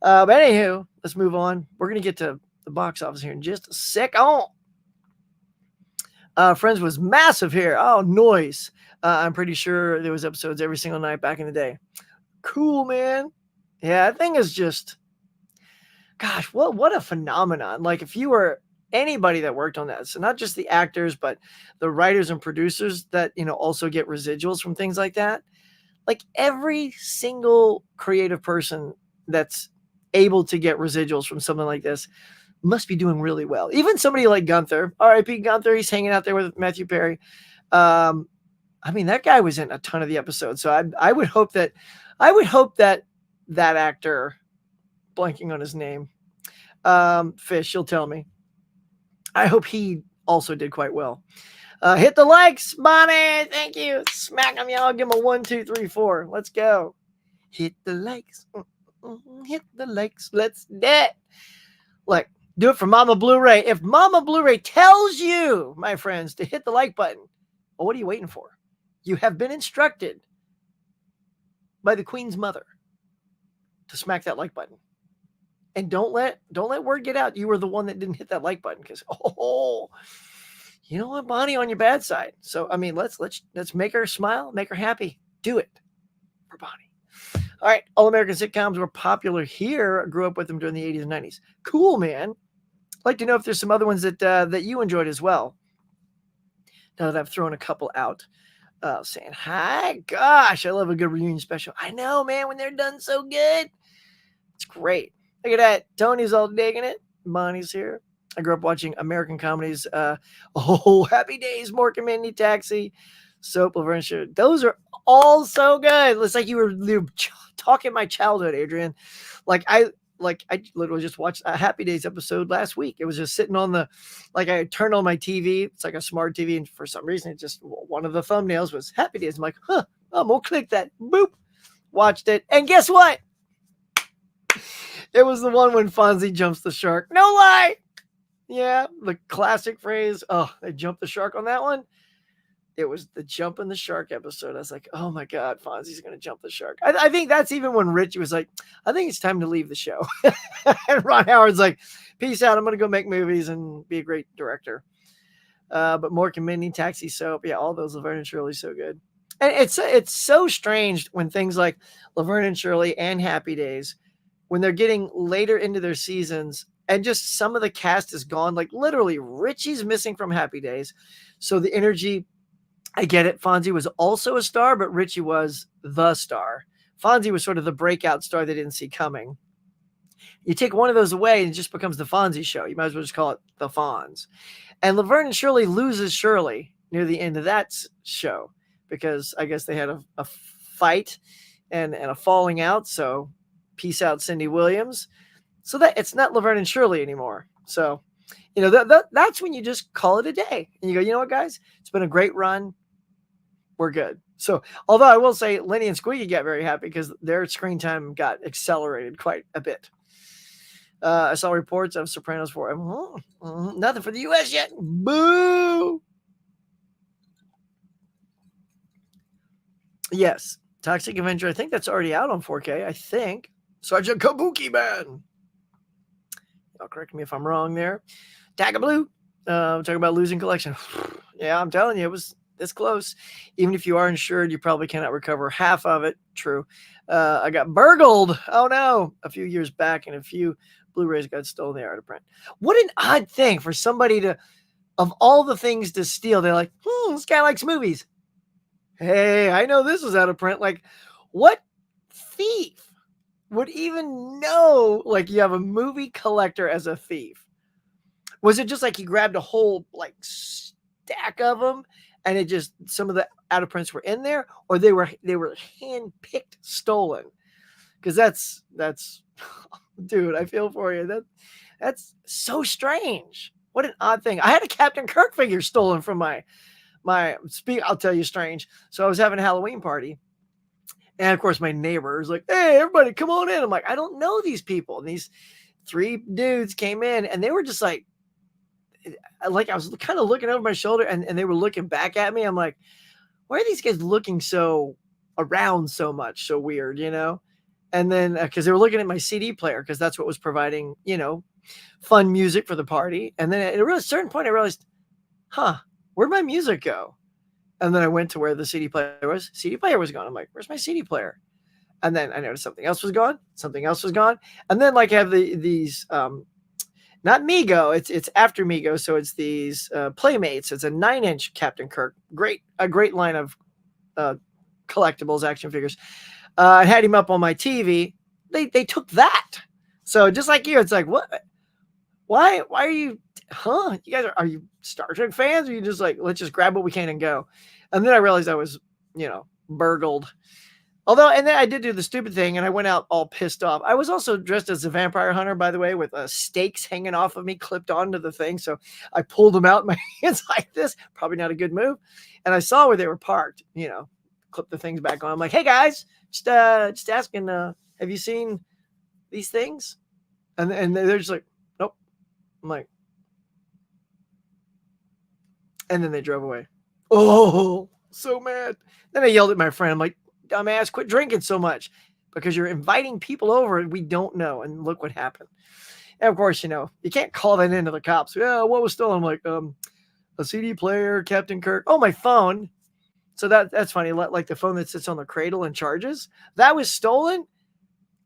But anywho, let's move on. We're going to get to the box office here in just a second. Friends was massive here. Oh, noise. I'm pretty sure there was episodes every single night back in the day. Cool, man. Yeah, that thing is just, gosh, what a phenomenon. Like if you were anybody that worked on that, so not just the actors, but the writers and producers that, you know, also get residuals from things like that. Like every single creative person that's able to get residuals from something like this must be doing really well. Even somebody like Gunther, R.I.P. Gunther, he's hanging out there with Matthew Perry. I mean, that guy was in a ton of the episodes. So I would hope that that actor, blanking on his name, Fish, you'll tell me. I hope he also did quite well. Hit the likes, Bonnie. Thank you. Smack them, y'all. Give them a 1, 2, 3, 4. Let's go. Hit the likes. Hit the likes. Let's do it. Like, do it for Mama Blu-ray. If Mama Blu-ray tells you, my friends, to hit the like button, well, what are you waiting for? You have been instructed by the Queen's mother to smack that like button. And don't let word get out you were the one that didn't hit that like button, because you know what, Bonnie on your bad side. So I mean, let's make her smile, make her happy. Do it for Bonnie. All right, all American sitcoms were popular here. I grew up with them during the 80s and 90s. Cool, man. I'd like to know if there's some other ones that you enjoyed as well. Now that I've thrown a couple out, saying hi. Gosh, I love a good reunion special. I know, man, when they're done so good, it's great. Look at that. Tony's all digging it. Bonnie's here. I grew up watching American comedies. Happy Days, Mork and Mindy, Taxi, Soap, Laverne Show. Those are all so good. It's like you were talking my childhood, Adrian. I literally just watched a Happy Days episode last week. It was just sitting on I turned on my TV. It's like a smart TV. And for some reason, it just, one of the thumbnails was Happy Days. I'm like, I'm going to click that. Boop. Watched it. And guess what? It was the one when Fonzie jumps the shark. No lie. Yeah, the classic phrase. Oh, they jumped the shark on that one. it was the jumping the shark episode. I was like, oh my God, Fonzie's going to jump the shark. I think that's even when Richie was like, I think it's time to leave the show. And Ron Howard's like, peace out. I'm going to go make movies and be a great director. But Mork and Mindy, Taxi Soap. Yeah, all those Laverne and Shirley, so good. And it's so strange when things like Laverne and Shirley and Happy Days, when they're getting later into their seasons and just some of the cast is gone. Like literally Richie's missing from Happy Days. So the energy, I get it. Fonzie was also a star, but Richie was the star. Fonzie was sort of the breakout star they didn't see coming. You take one of those away and it just becomes the Fonzie show. You might as well just call it the Fonz. And Laverne and Shirley loses Shirley near the end of that show because I guess they had a fight and a falling out. So peace out, Cindy Williams. So that it's not Laverne and Shirley anymore. So, you know, that's when you just call it a day. And you go, you know what, guys? It's been a great run. We're good. So, although I will say Lenny and Squeaky got very happy because their screen time got accelerated quite a bit. I saw reports of Sopranos 4. Nothing for the U.S. yet. Boo! Yes. Toxic Avenger. I think that's already out on 4K. I think. Sergeant Kabuki Man. Y'all correct me if I'm wrong there. Tag a Blue. Talking about losing collection. Yeah, I'm telling you, it was this close. Even if you are insured, you probably cannot recover half of it. True. I got burgled. Oh, no. A few years back, and a few Blu-rays got stolen. They are out of print. What an odd thing for somebody to, of all the things to steal, they're like, this guy likes movies. Hey, I know this was out of print. Like, what thief would even know, like, you have a movie collector as a thief? Was it just like he grabbed a whole, like, stack of them and it just, some of the out of prints were in there, or they were hand-picked stolen? Because that's dude, I feel for you. That's so strange. What an odd thing. I had a Captain Kirk figure stolen from my I'll tell you, strange. So I was having a Halloween party, and of course my neighbor was like, hey, everybody come on in. I'm like, I don't know these people. And these 3 dudes came in, and they were just like I was kind of looking over my shoulder, and they were looking back at me. I'm like, why are these guys looking so around so much, so weird, you know? And then because they were looking at my CD player, because that's what was providing, you know, fun music for the party. And then at a really certain point, I realized, where'd my music go? And then I went to where the CD player was. CD player was gone. I'm like, where's my CD player? And then I noticed something else was gone. Something else was gone. And then like I have these not Mego, it's after Mego, so it's these Playmates. It's a 9-inch Captain Kirk. A great line of collectibles, action figures. I had him up on my TV. They took that. So just like you, it's like, what? Why are you? You guys are you Star Trek fans? Or are you just like, let's just grab what we can and go? And then I realized I was, you know, burgled. Although, and then I did do the stupid thing, and I went out all pissed off. I was also dressed as a vampire hunter, by the way, with stakes hanging off of me, clipped onto the thing. So I pulled them out in my hands like this. Probably not a good move. And I saw where they were parked. You know, clip the things back on. I'm like, hey guys, just asking, have you seen these things? And they're just like, nope. I'm like, and then they drove away. Oh, so mad. Then I yelled at my friend. I'm like, dumbass, quit drinking so much, because you're inviting people over and we don't know. And look what happened. And of course, you know, you can't call that into the cops. Yeah, what was stolen? I'm like, a CD player, Captain Kirk. Oh, my phone. So that's funny. Like the phone that sits on the cradle and charges, that was stolen,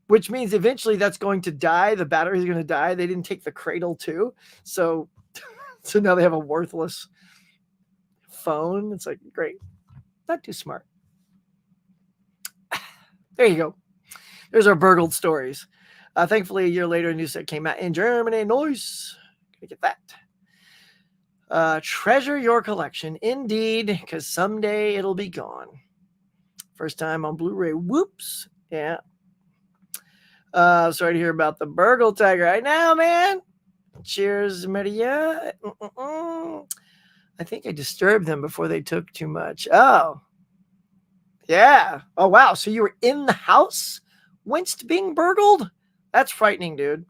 which means eventually that's going to die. The battery is going to die. They didn't take the cradle too. So now they have a worthless phone. It's like, great. Not too smart. There you go. There's our burgled stories. Thankfully, a year later, a new set came out in Germany. Nice. Gonna get that. Treasure your collection. Indeed, because someday it'll be gone. First time on Blu-ray. Whoops. Yeah. Sorry to hear about the burgle tiger. I know, man. Cheers, Maria. I think I disturbed them before they took too much. Oh. Yeah. Oh, wow. So you were in the house whilst being burgled? That's frightening, dude.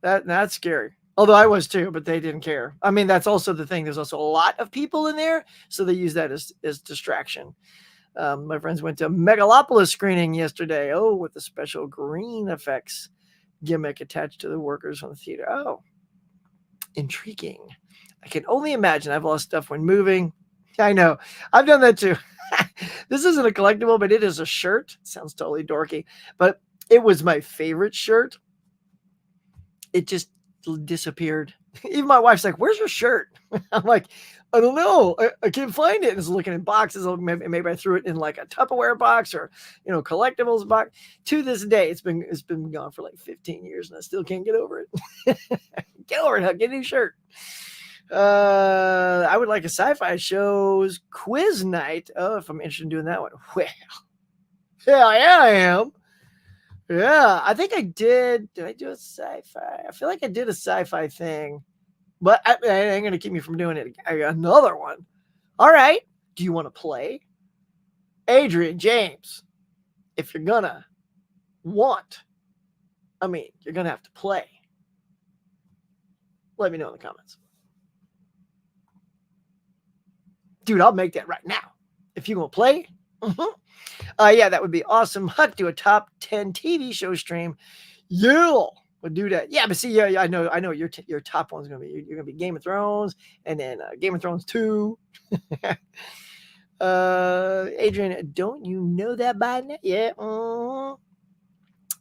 That's scary. Although I was too, but they didn't care. I mean, that's also the thing. There's also a lot of people in there, so they use that as distraction. My friends went to a Megalopolis screening yesterday. Oh, with the special green effects gimmick attached to the workers from the theater. Oh, intriguing. I can only imagine. I've lost stuff when moving. I know. I've done that too. This isn't a collectible, but it is a shirt. It sounds totally dorky, but it was my favorite shirt. It just disappeared. Even my wife's like, "Where's your shirt?" I'm like, "I don't know. I can't find it." And it's looking in boxes. Maybe I threw it in like a Tupperware box or collectibles box. To this day, it's been gone for like 15 years, and I still can't get over it. Get over it, Huck. Get a new shirt. I would like a sci-fi show's quiz night. Oh, if I'm interested in doing that one. Well, yeah, I am. Yeah, I think I did. Did I do a sci-fi? I feel like I did a sci-fi thing, but I ain't going to keep me from doing it. I got another one. All right. Do you want to play? Adrian, James, if you're going to you're going to have to play. Let me know in the comments. Dude, I'll make that right now. If you want to play, yeah, that would be awesome. Huck, do a top 10 TV show stream. Yeah, we'll do that. Yeah, but see, yeah, I know your top one's gonna be you're gonna be Game of Thrones, and then Game of Thrones 2. Adrian, don't you know that by now? Yeah.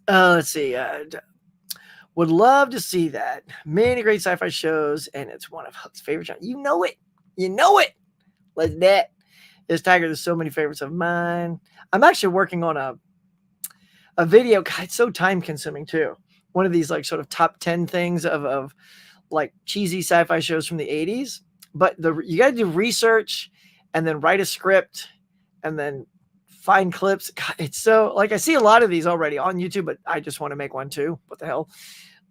Let's see. Would love to see that. Many great sci-fi shows, and it's one of Huck's favorite shows. You know it. You know it. Let's that. This Tiger, there's so many favorites of mine. I'm actually working on a video. God, it's so time consuming too. One of these like sort of top 10 things of like cheesy sci-fi shows from the 80s. But you got to do research and then write a script and then find clips. God, it's so like I see a lot of these already on YouTube, but I just want to make one too. What the hell?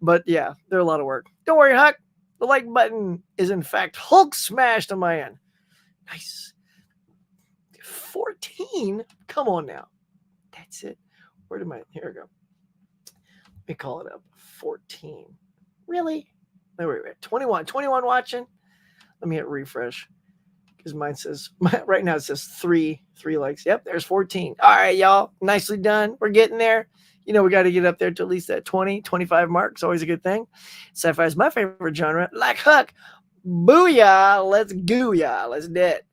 But yeah, they're a lot of work. Don't worry, Huck. The like button is in fact Hulk smashed on my end. Nice. 14? Come on now. That's it. Where did here we go. Let me call it up. 14. Really? No, wait. 21. 21 watching. Let me hit refresh. Because mine says, right now it says three likes. Yep, there's 14. All right, y'all. Nicely done. We're getting there. We got to get up there to at least that 20, 25 mark. It's always a good thing. Sci-fi is my favorite genre. Like Huck. Booyah. Let's gooyah. Let's do it.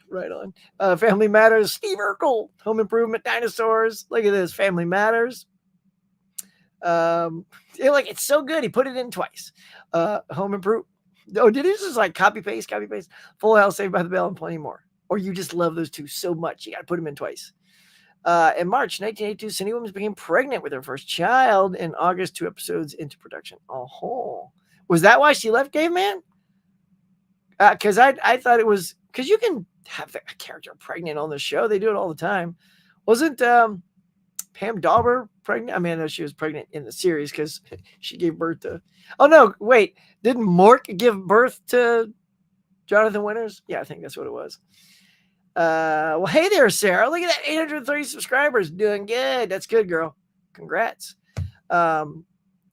Right on. Family Matters, Steve Urkel, Home Improvement, Dinosaurs. Look at this, Family Matters. It's so good. He put it in twice. Home Improvement. Oh, did he just like copy paste? Full House, Saved by the Bell, and plenty more. Or you just love those two so much, you got to put them in twice. In March 1982, Cindy Williams became pregnant with her first child. In August, 2 episodes into production. Oh, was that why she left Caveman? Because I thought it was because you can have a character pregnant on the show. They do it all the time. Wasn't Pam Dauber pregnant? I mean, I know she was pregnant in the series because she gave birth to. Oh no, wait! Didn't Mork give birth to Jonathan Winters? Yeah, I think that's what it was. Well, hey there, Sarah. Look at that, 830 subscribers, doing good. That's good, girl. Congrats.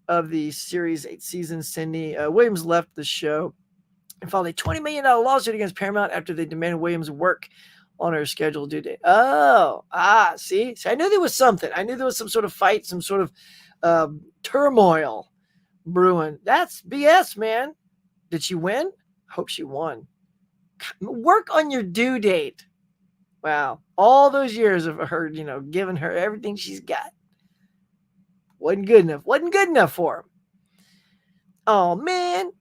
Of the series 8 seasons, Cindy Williams left the show and filed a $20 million lawsuit against Paramount after they demanded Williams work on her scheduled due date. See, I knew there was something. I knew there was some sort of fight, some sort of turmoil brewing. That's BS, man. Did she win? I hope she won. Work on your due date. Wow. All those years of her, giving her everything she's got. Wasn't good enough for him. Oh, man.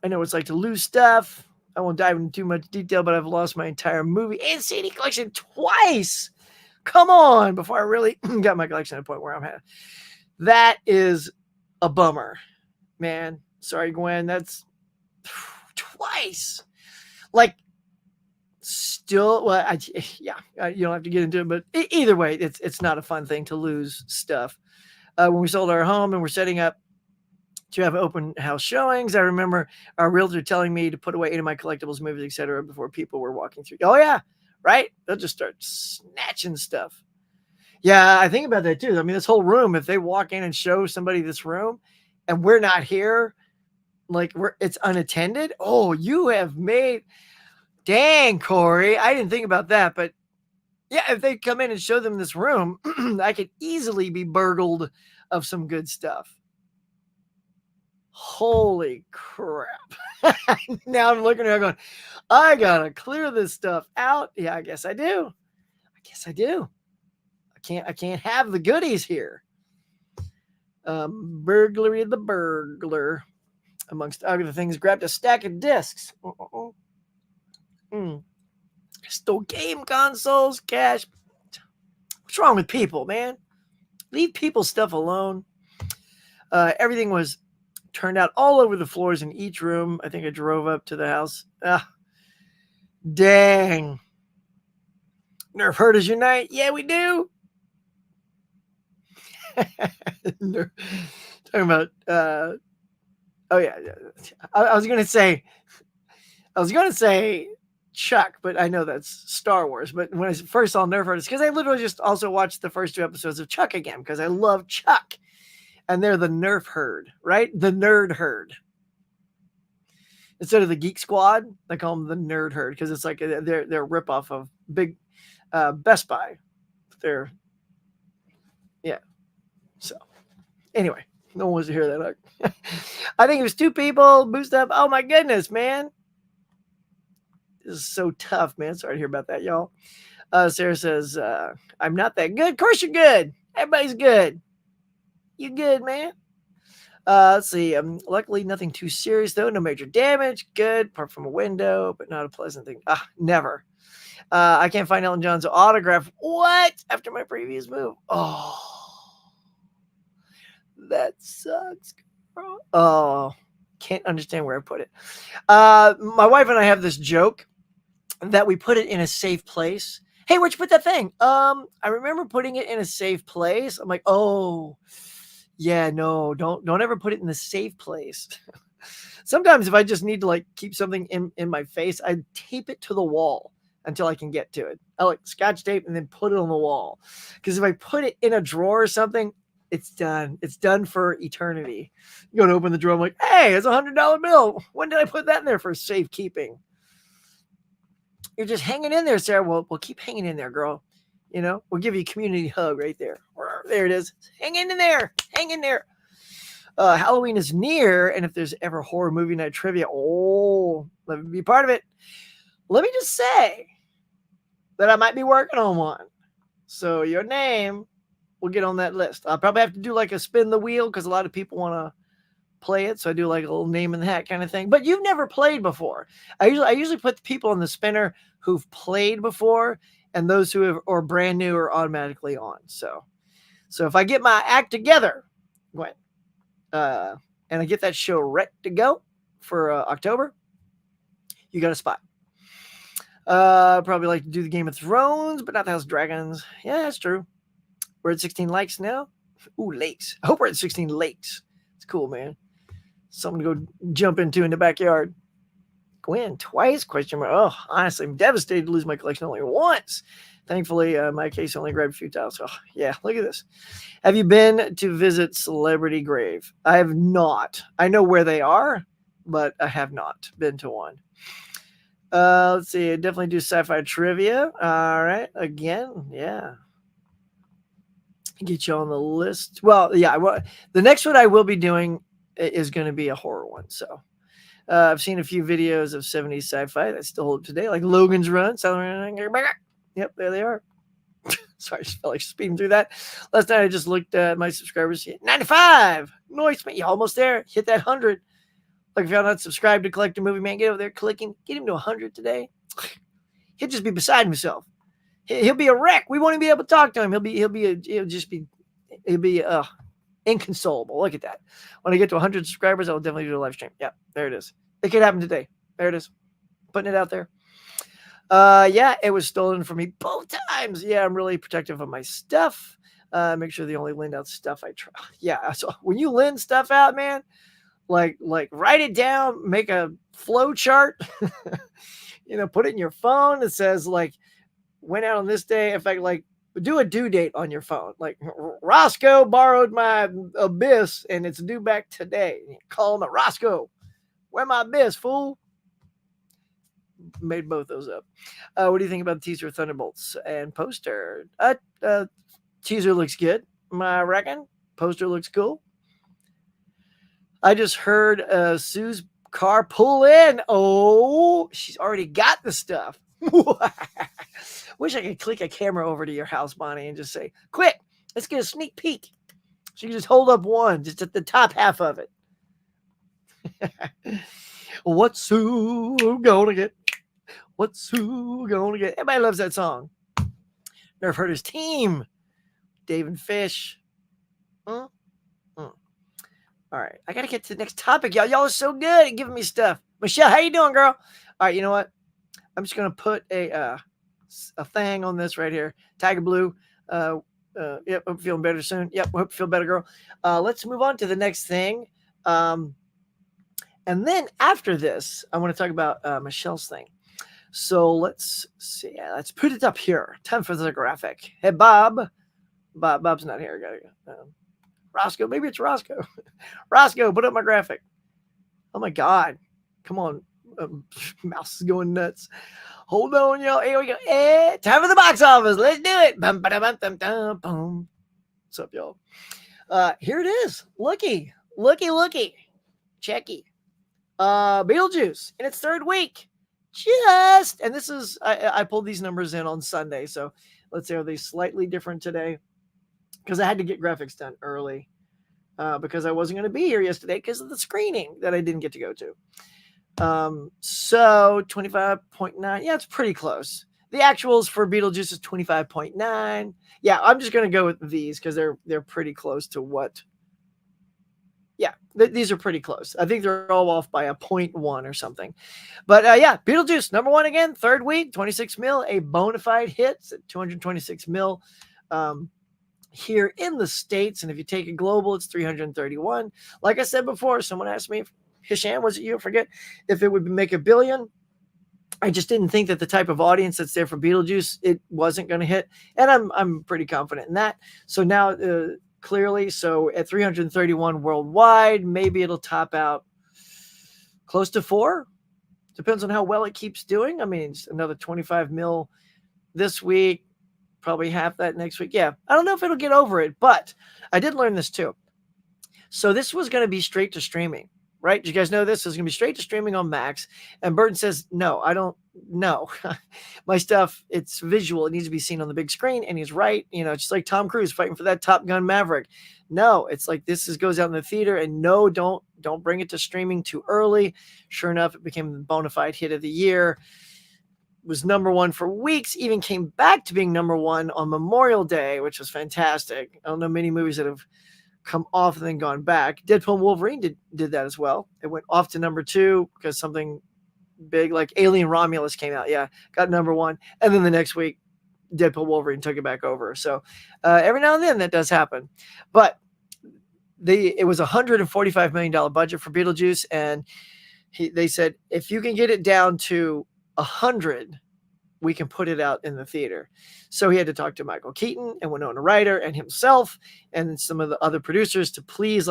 I know what it's like to lose stuff. I won't dive into too much detail, but I've lost my entire movie and CD collection twice. Come on, before I really got my collection at a point where I'm at. That is a bummer, man. Sorry, Gwen. That's twice. Like, still, well, you don't have to get into it, but either way, it's not a fun thing to lose stuff. When we sold our home and we're setting up to have open house showings, I remember our realtor telling me to put away 8 of my collectibles, movies, etc., before people were walking through. Oh yeah, right? They'll just start snatching stuff. Yeah, I think about that too. I mean, this whole room, if they walk in and show somebody this room and we're not here, like it's unattended. Oh, you have made, dang, Corey, I didn't think about that, but yeah, if they come in and show them this room, I could easily be burgled of some good stuff. Holy crap. Now I'm looking at it going, I gotta clear this stuff out. Yeah, I guess I do. I can't have the goodies here. Burglary of the burglar. Amongst other things, grabbed a stack of discs. Stole game consoles, cash. What's wrong with people, man? Leave people's stuff alone. Everything was turned out all over the floors in each room. I think I drove up to the house. Dang. Nerf herders unite. Yeah, we do. Talking about oh yeah. I was gonna say Chuck, but I know that's Star Wars. But when I first saw Nerf herders, because I literally just also watched the first 2 episodes of Chuck again because I love Chuck. And they're the Nerf herd, right? The nerd herd. Instead of the Geek Squad, they call them the nerd herd because it's like they're a ripoff of big Best Buy. Yeah. So anyway, no one wants to hear that. I think it was 2 people boosted up. Oh my goodness, man. This is so tough, man. Sorry to hear about that, y'all. Sarah says, I'm not that good. Of course you're good. Everybody's good. You good, man? Let's see. Luckily, nothing too serious, though. No major damage. Good, apart from a window, but not a pleasant thing. Never. I can't find Elton John's autograph. What? After my previous move. Oh, that sucks, girl. Oh, can't understand where I put it. My wife and I have this joke that we put it in a safe place. Hey, where'd you put that thing? I remember putting it in a safe place. I'm like, oh, yeah, no, don't ever put it in the safe place. Sometimes if I just need to like keep something in my face, I tape it to the wall until I can get to it. I like Scotch tape and then put it on the wall. Because if I put it in a drawer or something, it's done. It's done for eternity. You go to open the drawer, I'm like, hey, it's $100 bill. When did I put that in there for safekeeping? You're just hanging in there, Sarah. Well, we'll keep hanging in there, girl. You know, we'll give you a community hug right there. There it is. Hang in there. Hang in there. Halloween is near, and if there's ever horror movie night trivia, let me be part of it. Let me just say that I might be working on one. So your name will get on that list. I'll probably have to do like a spin the wheel because a lot of people want to play it. So I do like a little name in the hat kind of thing. But you've never played before. I usually put the people on the spinner who've played before, and those who are brand new are automatically on. So if I get my act together, Gwen, and I get that show ready to go for October, you got a spot. Probably like to do the Game of Thrones, but not the House of Dragons. Yeah, that's true. We're at 16 likes now. Ooh, lakes. I hope we're at 16 lakes. It's cool, man. Something to go jump into in the backyard. Gwen, twice? Question mark. Oh, honestly, I'm devastated to lose my collection only once. Thankfully, my case only grabbed a few tiles. Oh, yeah, look at this. Have you been to visit Celebrity Grave? I have not. I know where they are, but I have not been to one. Let's see. I definitely do sci-fi trivia. All right. Again, yeah. Get you on the list. Well, yeah. The next one I will be doing is going to be a horror one. So I've seen a few videos of 70s sci-fi that still hold up today, like Logan's Run. Yep, there they are. Sorry, I just felt like speeding through that. Last night I just looked at my subscribers. 95. Nice, man. You're almost there. Hit that 100. Like if you're not subscribed to Collector Movie Man, get over there, click him, get him to 100 today. He'll just be beside himself. He'll be a wreck. We won't even be able to talk to him. He'll be inconsolable. Look at that. When I get to 100 subscribers, I'll definitely do a live stream. Yeah, there it is. It could happen today. There it is. Putting it out there. Yeah, it was stolen from me both times. Yeah, I'm really protective of my stuff. Make sure they only lend out stuff I try. Yeah, so when you lend stuff out, man, like write it down, make a flow chart, put it in your phone. It says like went out on this day. In fact, like do a due date on your phone. Like Roscoe borrowed my Abyss and it's due back today. Call him at Roscoe. Where my Abyss, fool? Made both those up. What do you think about the teaser Thunderbolts and poster? Teaser looks good, I reckon. Poster looks cool. I just heard Sue's car pull in. Oh, she's already got the stuff. Wish I could click a camera over to your house, Bonnie, and just say, quick, let's get a sneak peek. She can just hold up one, just at the top half of it. What's Sue gonna get? What's Sue gonna get? Everybody loves that song. Nerf Herder's team. Dave and Fish. All right, I gotta get to the next topic, y'all. Y'all are so good at giving me stuff. Michelle, how you doing, girl? All right, you know what? I'm just gonna put a thing on this right here. Tiger Blue. Yep, I'm feeling better soon. Yep, hope you feel better, girl. Let's move on to the next thing. And then after this, I want to talk about Michelle's thing. So let's see. Let's put it up here. Time for the graphic. Hey, Bob. Bob's not here. Gotta go. Roscoe. Maybe it's Roscoe. Roscoe, put up my graphic. Oh, my God. Come on. Mouse is going nuts. Hold on, y'all. Here we go. Time for the box office. Let's do it. Bum, ba, bum, dum, dum, boom. What's up, y'all? Here it is. Looky. Checky. Beetlejuice in its third week. And this is, I pulled these numbers in on Sunday. So let's say, are they slightly different today? Because I had to get graphics done early because I wasn't going to be here yesterday because of the screening that I didn't get to go to. So 25.9. Yeah, it's pretty close. The actuals for Beetlejuice is 25.9. Yeah, I'm just going to go with these because they're pretty close to what. Yeah, these are pretty close. I think they're all off by a 0.1 or something. But yeah, Beetlejuice, number one again, third week, 26 mil, a bona fide hit at 226 mil here in the States. And if you take it global, it's 331. Like I said before, someone asked me, Hisham, was it you? I forget if it would make $1 billion. I just didn't think that the type of audience that's there for Beetlejuice, it wasn't going to hit. And I'm pretty confident in that. So now, clearly, so at 331 worldwide, maybe it'll top out close to 4. Depends on how well it keeps doing. I mean, it's another 25 mil this week, probably half that next week. Yeah, I don't know if it'll get over it, but I did learn this too. So this was going to be straight to streaming. Right? Did you guys know this? It's going to be straight to streaming on Max. And Burton says, no, I don't know. My stuff, it's visual. It needs to be seen on the big screen. And he's right. You know, just like Tom Cruise fighting for that Top Gun Maverick. No, it's like this goes out in the theater. And no, don't bring it to streaming too early. Sure enough, it became the bona fide hit of the year. Was number one for weeks. Even came back to being number one on Memorial Day, which was fantastic. I don't know many movies that have come off and then gone back. Deadpool and Wolverine did that as well. It went off to number 2 because something big like Alien Romulus came out. Yeah, got number 1. And then the next week, Deadpool Wolverine took it back over. So every now and then that does happen. But it was $145 million budget for Beetlejuice. And they said, if you can get it down to 100, we can put it out in the theater. So he had to talk to Michael Keaton and Winona Ryder and himself and some of the other producers to please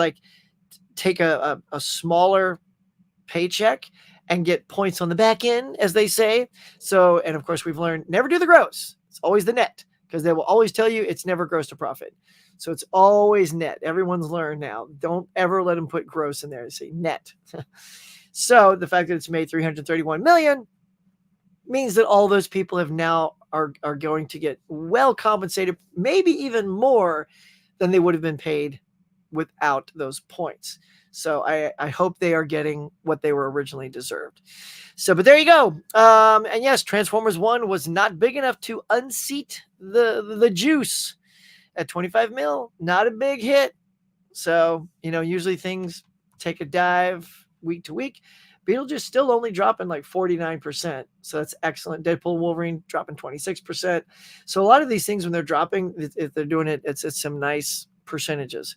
take a smaller paycheck and get points on the back end, as they say. So, and of course we've learned never do the gross. It's always the net because they will always tell you it's never gross to profit. So it's always net. Everyone's learned now. Don't ever let them put gross in there. They say net. So the fact that it's made 331 million means that all those people have now are going to get well compensated, maybe even more than they would have been paid without those points. So I hope they are getting what they were originally deserved. So, but there you go. And yes, Transformers 1 was not big enough to unseat the juice at 25 mil. Not a big hit. So, usually things take a dive week to week. Beetlejuice still only dropping 49%. So that's excellent. Deadpool Wolverine dropping 26%. So a lot of these things, when they're dropping, if they're doing it, it's some nice percentages.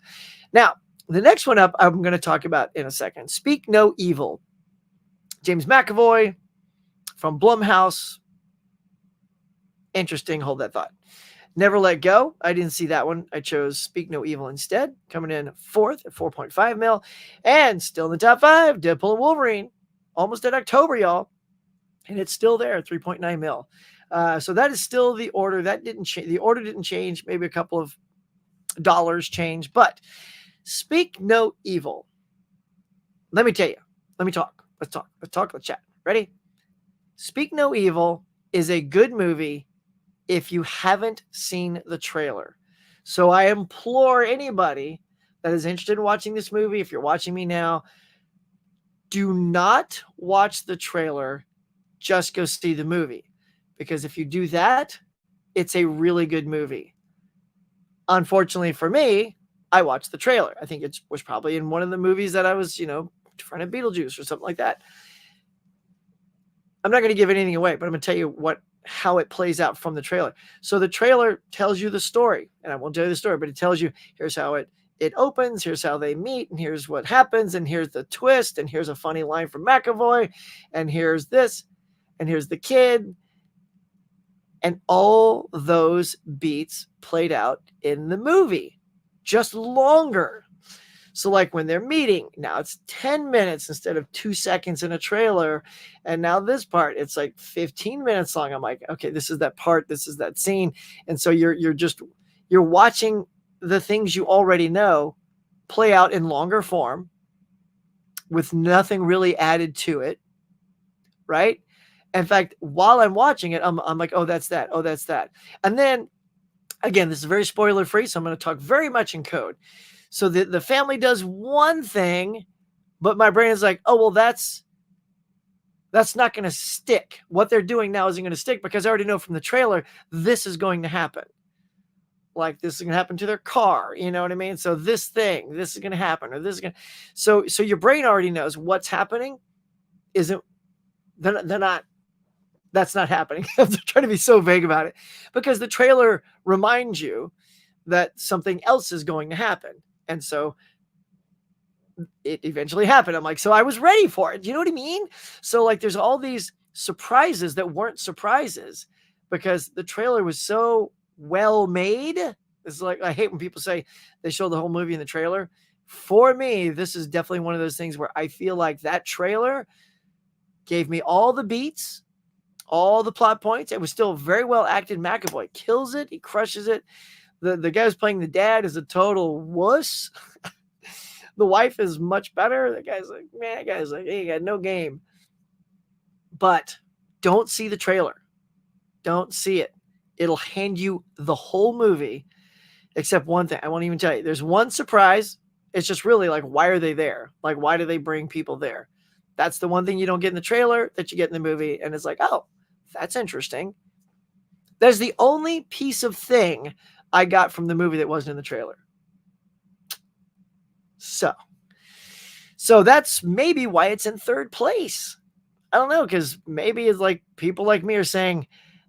Now, the next one up, I'm going to talk about in a second. Speak No Evil. James McAvoy from Blumhouse. Interesting. Hold that thought. Never Let Go. I didn't see that one. I chose Speak No Evil instead, coming in fourth at 4.5 mil. And still in the top five, Deadpool and Wolverine. Almost at October, y'all. And it's still there at 3.9 mil. So that is still the order. That didn't change. The order didn't change. Maybe a couple of dollars change. But Speak No Evil. Let me tell you. Let me talk. Let's talk. Let's chat. Ready? Speak No Evil is a good movie if you haven't seen the trailer. So I implore anybody that is interested in watching this movie, if you're watching me now, do not watch the trailer, just go see the movie. Because if you do that, it's a really good movie. Unfortunately for me, I watched the trailer. I think it was probably in one of the movies that I was, in front of Beetlejuice or something like that. I'm not going to give anything away, but I'm going to tell you how it plays out from the trailer. So the trailer tells you the story, and I won't tell you the story, but it tells you here's how it opens, here's how they meet, and here's what happens, and here's the twist, and here's a funny line from McAvoy, and here's this, and here's the kid. And all those beats played out in the movie, just longer. So like when they're meeting, now it's 10 minutes instead of 2 seconds in a trailer. And now this part, it's like 15 minutes long. I'm like, okay, this is that part. This is that scene. And so you're watching the things you already know play out in longer form with nothing really added to it. Right? In fact, while I'm watching it, I'm like, oh, that's that. Oh, that's that. And then again, this is very spoiler free. So I'm going to talk very much in code. So the family does one thing, but my brain is like, oh, well, that's not going to stick. What they're doing now isn't going to stick because I already know from the trailer, this is going to happen. Like this is going to happen to their car. You know what I mean? So this is going to happen, or this is going to, so your brain already knows what's happening. That's not happening. I'm trying to be so vague about it because the trailer reminds you that something else is going to happen. And so it eventually happened. I'm like, so I was ready for it. You know what I mean? So like there's all these surprises that weren't surprises because the trailer was so well made. It's like, I hate when people say they show the whole movie in the trailer. For me, this is definitely one of those things where I feel like that trailer gave me all the beats, all the plot points. It was still very well acted. McAvoy kills it. He crushes it. The guy who's playing the dad is a total wuss. The wife is much better. The guy's like, hey, you got no game. But don't see the trailer. Don't see it. It'll hand you the whole movie, except one thing. I won't even tell you. There's one surprise. It's just really like, why are they there? Like, why do they bring people there? That's the one thing you don't get in the trailer that you get in the movie. And it's like, oh, that's interesting. That's the only piece of thing I got from the movie that wasn't in the trailer. So that's maybe why it's in third place. I don't know, because maybe it's like people like me are saying,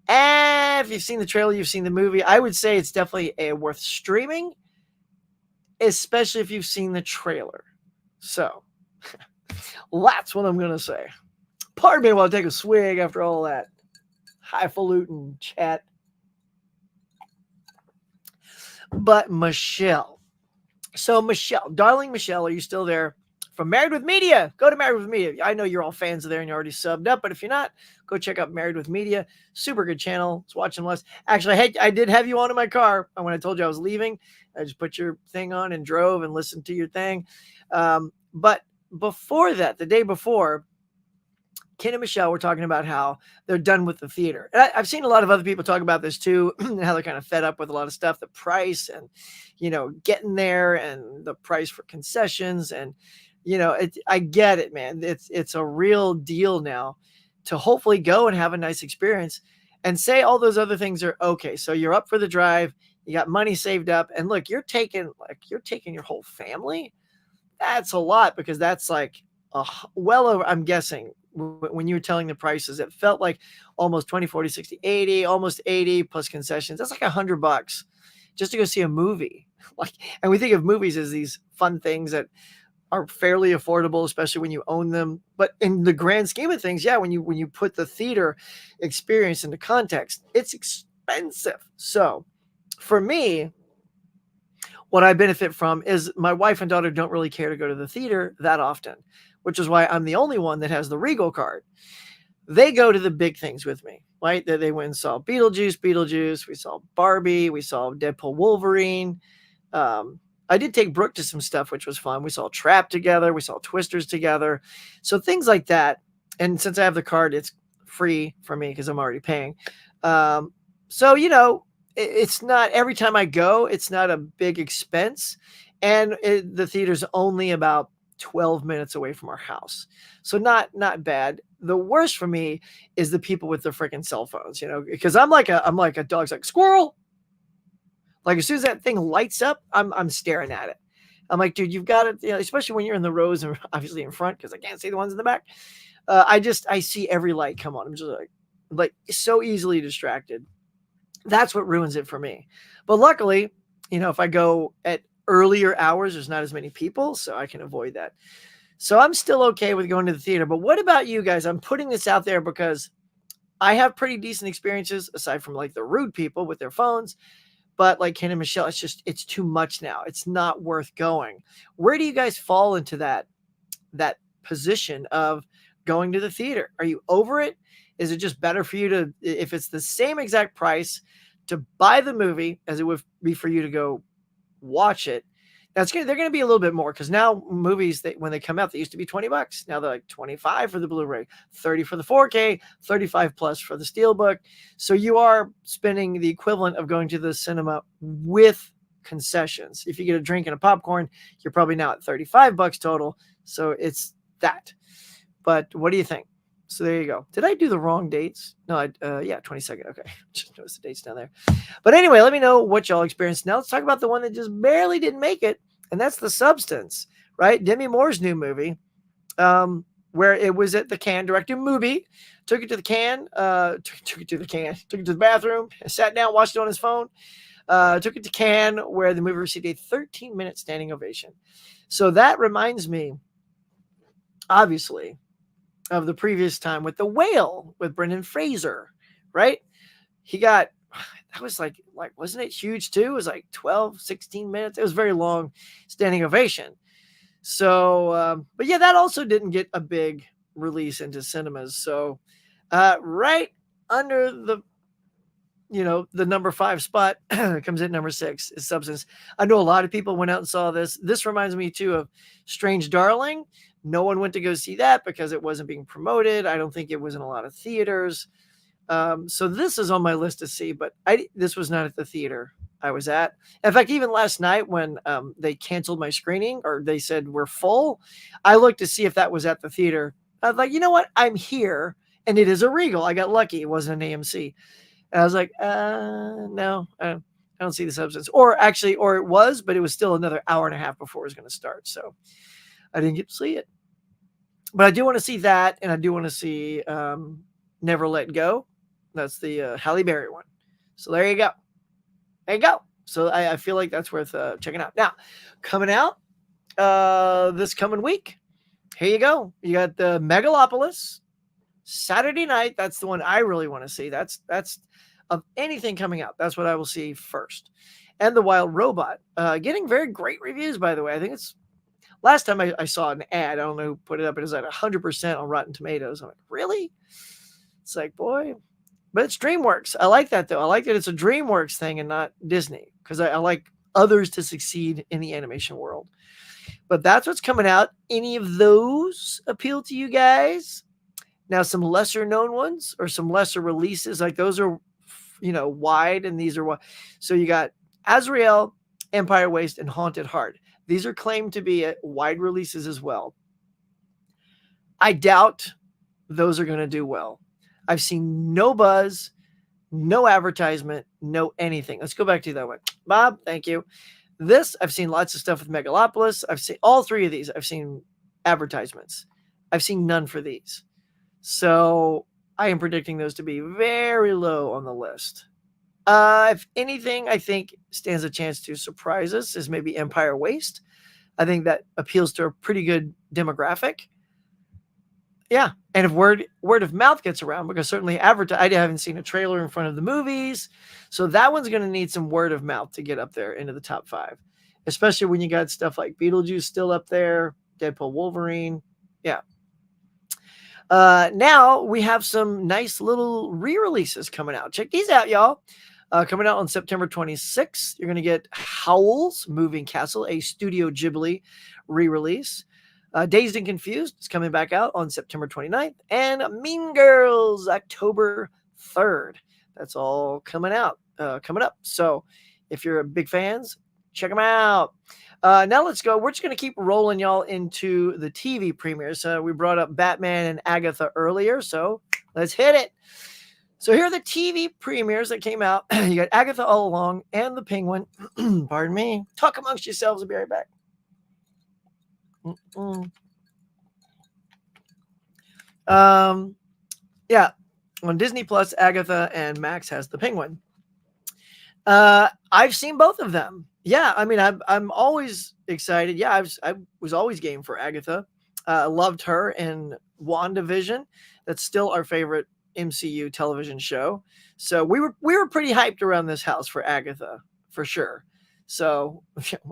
if you've seen the trailer, you've seen the movie. I would say it's definitely worth streaming, especially if you've seen the trailer. So that's what I'm going to say. Pardon me while I take a swig after all that highfalutin chat. But Michelle. So Michelle, darling Michelle, are you still there? From Married with Media. Go to Married with Media. I know you're all fans of there and you're already subbed up, but if you're not, go check out Married with Media. Super good channel. It's watching less. Actually, I did have you on in my car. When I told you I was leaving, I just put your thing on and drove and listened to your thing. But before that, the day before, Ken and Michelle were talking about how they're done with the theater. And I've seen a lot of other people talk about this too, how they're kind of fed up with a lot of stuff, the price and, getting there and the price for concessions. And, I get it, man. It's a real deal now to hopefully go and have a nice experience and say all those other things are okay. So you're up for the drive, you got money saved up, and look, you're taking your whole family. That's a lot because that's like well over, I'm guessing, when you were telling the prices, it felt like almost 20, 40, 60, 80, almost 80 plus concessions. That's like $100 just to go see a movie. And we think of movies as these fun things that are fairly affordable, especially when you own them. But in the grand scheme of things, yeah, when you put the theater experience into context, it's expensive. So for me, what I benefit from is my wife and daughter don't really care to go to the theater that often, which is why I'm the only one that has the Regal card. They go to the big things with me, right? That they went and saw Beetlejuice. We saw Barbie. We saw Deadpool Wolverine. I did take Brooke to some stuff, which was fun. We saw Trap together. We saw Twisters together. So things like that. And since I have the card, it's free for me because I'm already paying. So, it's not every time I go, it's not a big expense. And the theater's only about 12 minutes away from our house. So not bad. The worst for me is the people with their freaking cell phones, because I'm like a dog's like squirrel. Like as soon as that thing lights up, I'm staring at it. I'm like, dude, you've got it, especially when you're in the rows and obviously in front because I can't see the ones in the back. I see every light come on. I'm just like so easily distracted. That's what ruins it for me. But luckily, if I go at earlier hours, there's not as many people, so I can avoid that. So I'm still okay with going to the theater. But what about you guys? I'm putting this out there because I have pretty decent experiences aside from like the rude people with their phones. But like Ken and Michelle, it's too much now. It's not worth going. Where do you guys fall into that position of going to the theater? Are you over it? Is it just better for you to, if it's the same exact price, to buy the movie as it would be for you to go watch it? They're going to be a little bit more because now movies, when they come out, they used to be $20. Now they're like 25 for the Blu-ray, 30 for the 4K, 35 plus for the Steelbook. So you are spending the equivalent of going to the cinema with concessions. If you get a drink and a popcorn, you're probably now at $35 total. So it's that. But what do you think? So there you go. Did I do the wrong dates? No, 22nd. Okay. Just noticed the dates down there. But anyway, let me know what y'all experienced. Now let's talk about the one that just barely didn't make it. And that's The Substance, right? Demi Moore's new movie, where it was at the Cannes Director Movie. Took it to the Cannes, took it to the bathroom, sat down, watched it on his phone. Took it to Cannes, where the movie received a 13-minute standing ovation. So that reminds me, obviously, of the previous time with The Whale with Brendan Fraser, right? He got, that was like, wasn't it huge too? It was like 12, 16 minutes. It was very long standing ovation. So, but yeah, that also didn't get a big release into cinemas. So, right under the number 5 spot comes at number 6 is Substance. I know a lot of people went out and saw this. This reminds me too of Strange Darling. No one went to go see that because it wasn't being promoted. I don't think it was in a lot of theaters. So this is on my list to see, but this was not at the theater I was at. In fact, even last night when they canceled my screening or they said we're full, I looked to see if that was at the theater. I was like, you know what? I'm here and it is a Regal. I got lucky. It wasn't an AMC. And I was like, no, I don't see The Substance. Or it was, but it was still another hour and a half before it was going to start. So I didn't get to see it. But I do want to see that, and I do want to see Never Let Go. That's the Halle Berry one. So there you go. There you go. So I feel like that's worth checking out. Now, coming out this coming week, here you go. You got the Megalopolis Saturday night. That's the one I really want to see. That's of anything coming out. That's what I will see first. And The Wild Robot, getting very great reviews, by the way. I think it's last time I saw an ad. I don't know who put it up. It was at 100% on Rotten Tomatoes. I'm like, really? It's like, boy, but it's DreamWorks. I like that though. I like that it's a DreamWorks thing and not Disney because I like others to succeed in the animation world. But that's what's coming out. Any of those appeal to you guys? Now, some lesser known ones or some lesser releases, like those are, wide and these are wide. So you got Azrael, Empire Waste, and Haunted Heart. These are claimed to be wide releases as well. I doubt those are going to do well. I've seen no buzz, no advertisement, no anything. Let's go back to that one. Bob, thank you. This, I've seen lots of stuff with Megalopolis. I've seen all 3 of these. I've seen advertisements. I've seen none for these. So I am predicting those to be very low on the list. If anything, I think stands a chance to surprise us is maybe Empire Waste. I think that appeals to a pretty good demographic. Yeah, and if word of mouth gets around, because certainly I haven't seen a trailer in front of the movies, so that one's going to need some word of mouth to get up there into the top 5, especially when you got stuff like Beetlejuice still up there, Deadpool, Wolverine. Yeah. Now we have some nice little re-releases coming out. Check these out, y'all. Coming out on September 26th, you're going to get Howl's Moving Castle, a Studio Ghibli re-release. Dazed and Confused is coming back out on September 29th. And Mean Girls, October 3rd. That's all coming out, coming up. So if you're big fans, check them out. Now let's go. We're just going to keep rolling y'all into the TV premieres. We brought up Batman and Agatha earlier, so let's hit it. So here are the TV premieres that came out. You got Agatha All Along and The Penguin. Pardon me. Talk amongst yourselves. I'll be right back. Yeah, on Disney Plus, Agatha, and Max has The Penguin. I've seen both of them. Yeah, I mean, I'm always excited. Yeah, I was always game for Agatha. Loved her in WandaVision. That's still our favorite MCU television show. So we were pretty hyped around this house for Agatha, for sure. So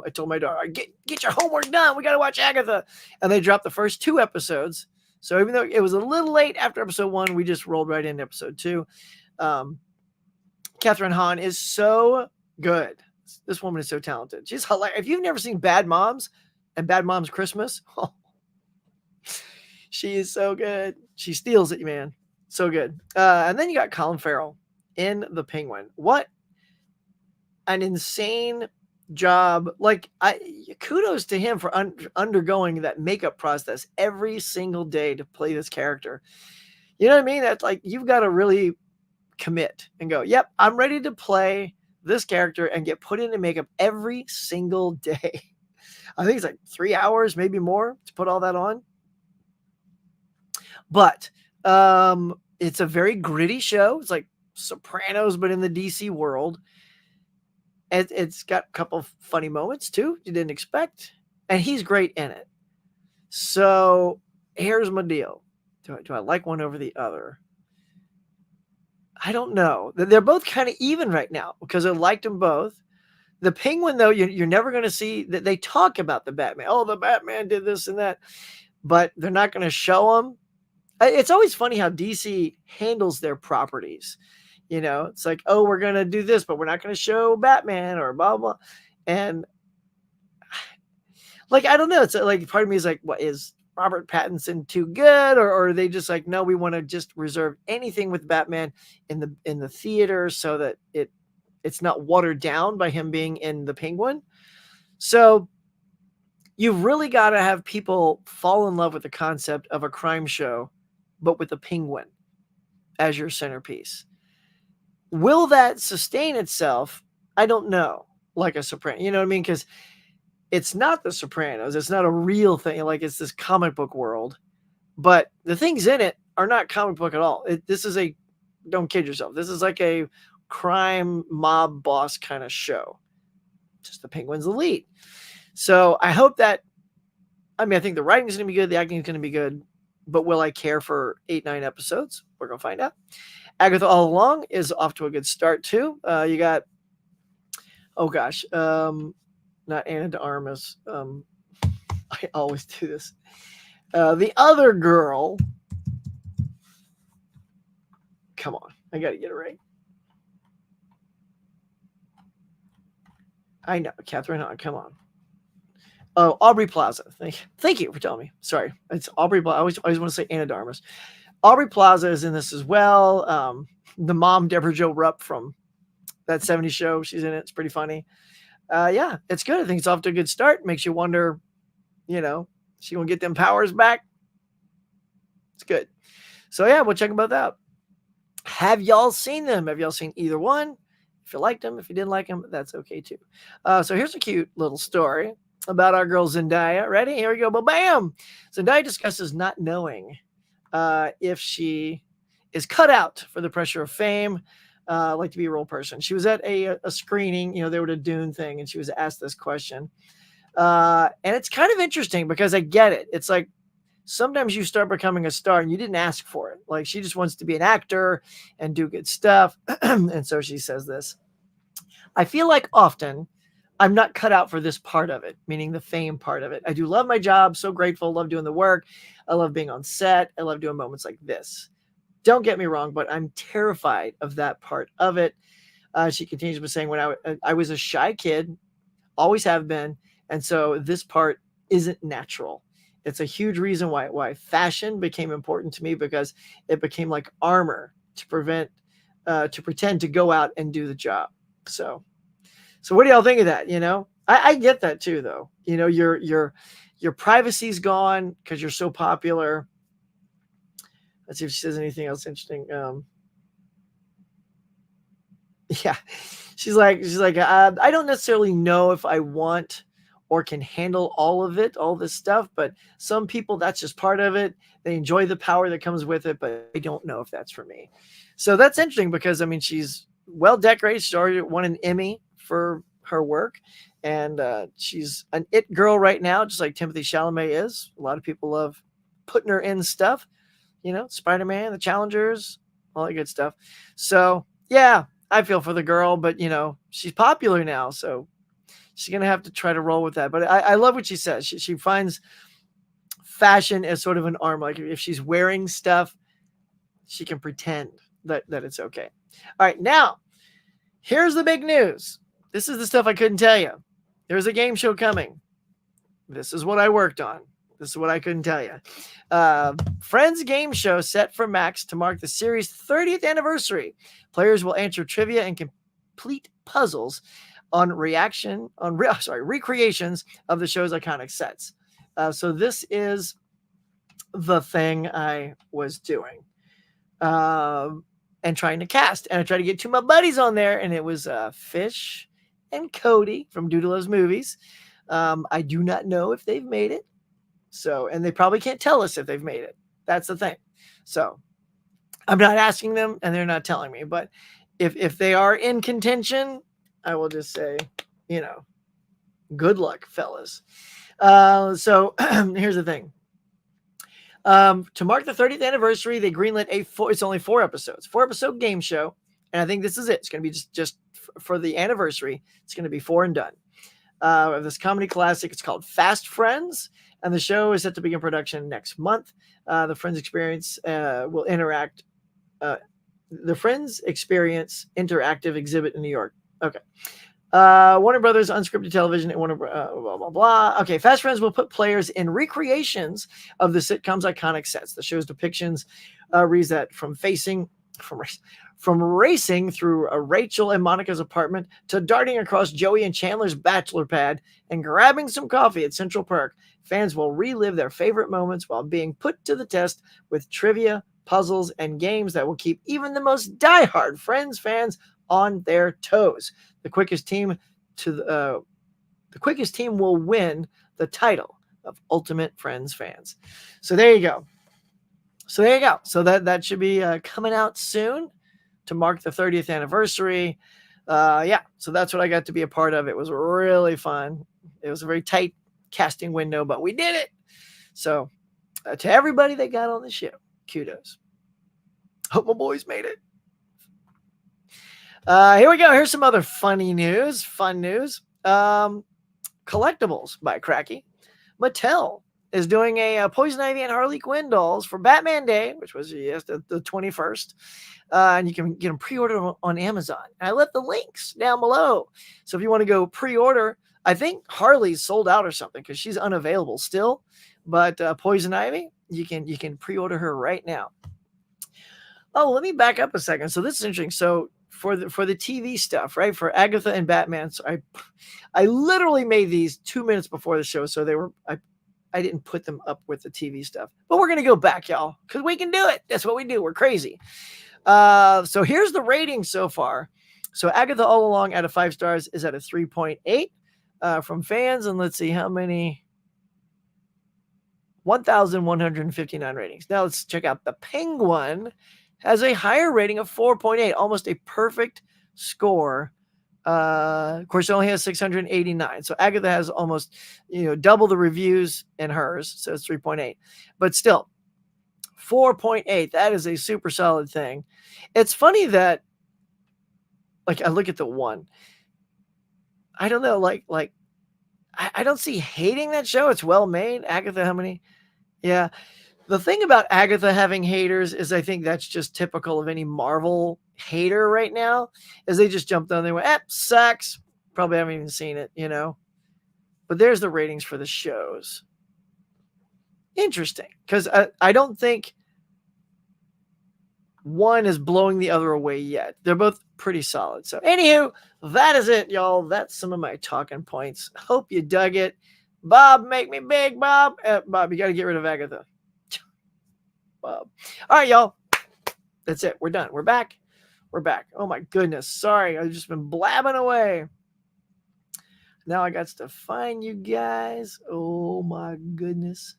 I told my daughter, get your homework done. We got to watch Agatha. And they dropped the first 2 episodes. So even though it was a little late after episode 1, we just rolled right into episode 2. Catherine Hahn is so good. This woman is so talented. She's hilarious. If you've never seen Bad Moms and Bad Moms Christmas, she is so good. She steals it, man. So good. And then you got Colin Farrell in The Penguin. What an insane job. Like, kudos to him for undergoing that makeup process every single day to play this character. You know what I mean? That's like, you've got to really commit and go, yep, I'm ready to play this character and get put into makeup every single day. I think it's like 3 hours, maybe more, to put all that on. But it's a very gritty show. It's like Sopranos, but in the DC world. It's got a couple of funny moments too you didn't expect, and he's great in it. So here's my deal. Do I like one over the other? I don't know. They're both kind of even right now because I liked them both. The Penguin, though, you're never going to see that they talk about the Batman. Oh, the Batman did this and that, but they're not going to show them. It's always funny how DC handles their properties. You know, it's like, oh, we're going to do this, but we're not going to show Batman or blah, blah. And like, I don't know. It's like, part of me is like, what, is Robert Pattinson too good? Or are they just like, no, we want to just reserve anything with Batman in the theater so that it's not watered down by him being in The Penguin. So you've really got to have people fall in love with the concept of a crime show, but with a penguin as your centerpiece. Will that sustain itself? I don't know. Like a Soprano, you know what I mean? Because it's not the Sopranos. It's not a real thing. Like, it's this comic book world, but the things in it are not comic book at all. This is don't kid yourself. This is like a crime mob boss kind of show. Just the Penguin's the lead. So I hope that, I think the writing is going to be good. The acting is going to be good, but will I care for 8-9 episodes? We're going to find out. Agatha All Along is off to a good start too. You got, not Anna de Armas. I always do this. The other girl. Come on, I got to get it right. I know, Catherine Hahn. Come on. Oh, Aubrey Plaza. Thank you for telling me. Sorry, it's Aubrey Plaza. I always want to say Anna de Armas. Aubrey Plaza is in this as well. The mom, Deborah Jo Rupp from that 70s show. She's in it. It's pretty funny. Yeah, it's good. I think it's off to a good start. Makes you wonder, she gonna get them powers back. It's good. So yeah, we'll check them both out. Have y'all seen them? Have y'all seen either one? If you liked them, if you didn't like them, that's okay too. So here's a cute little story about our girl Zendaya. Ready? Here we go. Bam! Zendaya discusses not knowing if she is cut out for the pressure of fame, like to be a real person. She was at a screening, they were at a Dune thing, and she was asked this question. And it's kind of interesting because I get it. It's like, sometimes you start becoming a star and you didn't ask for it. Like she just wants to be an actor and do good stuff. And so she says this. I feel like often I'm not cut out for this part of it, meaning the fame part of it. I do love my job, so grateful, love doing the work. I love being on set. I love doing moments like this. Don't get me wrong, but I'm terrified of that part of it. She continues by saying, when I was a shy kid, always have been, and so this part isn't natural. It's a huge reason why fashion became important to me, because it became like armor to pretend to go out and do the job. So what do y'all think of that? I get that too, though. Your privacy's gone because you're so popular. Let's see if she says anything else interesting. Yeah, she's like, I don't necessarily know if I want or can handle all of it, all this stuff, but some people, that's just part of it. They enjoy the power that comes with it, but I don't know if that's for me. So that's interesting because, I mean, she's well decorated. She's already won an Emmy for her work, and she's an it girl right now, just like Timothy Chalamet is. A lot of people love putting her in stuff, Spider-Man, the Challengers, all that good stuff. So yeah, I feel for the girl, but she's popular now, so she's gonna have to try to roll with that. But I love what she says. She finds fashion as sort of an arm. Like if she's wearing stuff, she can pretend that it's okay. All right, now here's the big news. This is the stuff I couldn't tell you. There's a game show coming. This is what I worked on. This is what I couldn't tell you. Friends game show set for Max to mark the series' 30th anniversary. Players will answer trivia and complete puzzles on recreations of the show's iconic sets. So this is the thing I was doing. And trying to cast. And I tried to get two of my buddies on there, and it was Fish and Cody from Doodle's Movies. I do not know if they've made it. So, and they probably can't tell us if they've made it. That's the thing. So I'm not asking them, and they're not telling me. But if they are in contention, I will just say, good luck, fellas. So here's the thing. To mark the 30th anniversary, they greenlit it's only 4 episodes, 4-episode game show. And I think this is it. It's going to be just for the anniversary. It's going to be 4 and done. This comedy classic, it's called Fast Friends. And the show is set to begin production next month. The Friends Experience will interact. The Friends Experience interactive exhibit in New York. Okay. Warner Brothers unscripted television and Warner blah blah blah. Okay, Fast Friends will put players in recreations of the sitcom's iconic sets. The show's depictions reads that from racing through Rachel and Monica's apartment to darting across Joey and Chandler's bachelor pad and grabbing some coffee at Central Park, fans will relive their favorite moments while being put to the test with trivia, puzzles, and games that will keep even the most diehard Friends fans on their toes. The quickest team will win the title of Ultimate Friends fans. So there you go. So that should be coming out soon to mark the 30th anniversary. So that's what I got to be a part of. It was really fun. It was a very tight casting window, but we did it. So to everybody that got on the show, kudos. Hope my boys made it. Here we go. Here's some other fun news. Collectibles by Cracky. Mattel is doing a Poison Ivy and Harley Quinn dolls for Batman Day, which was the 21st. And you can get them pre-ordered on Amazon. And I left the links down below. So if you want to go pre-order, I think Harley's sold out or something because she's unavailable still. But Poison Ivy, you can pre-order her right now. Oh, let me back up a second. So this is interesting. So for the TV stuff, right? For Agatha and Batman, so I literally made these 2 minutes before the show, so they were I didn't put them up with the TV stuff. But we're gonna go back, y'all, because we can do it. That's what we do. We're crazy. So here's the rating so far. So Agatha all along out of 5 stars is at a 3.8 from fans, and let's see how many. 1,159 ratings. Now let's check out the Penguin. Has a higher rating of 4.8, almost a perfect score Of course, it only has 689. So Agatha has almost, double the reviews in hers. So it's 3.8. But still, 4.8. That is a super solid thing. It's funny that, like, I look at the one. I don't know, I don't see hating that show. It's well made. Agatha, how many? Yeah. The thing about Agatha having haters is I think that's just typical of any Marvel hater right now, is they just jumped on, they went, sucks. Probably haven't even seen it, But there's the ratings for the shows. Interesting, because I don't think one is blowing the other away yet. They're both pretty solid. So anywho, that is it, y'all. That's some of my talking points. Hope you dug it. Bob, make me big, Bob. Bob, you got to get rid of Agatha. Bob. All right, y'all. That's it. We're done. We're back. We're back. Oh my goodness. Sorry. I've just been blabbing away. Now I got to find you guys. Oh my goodness.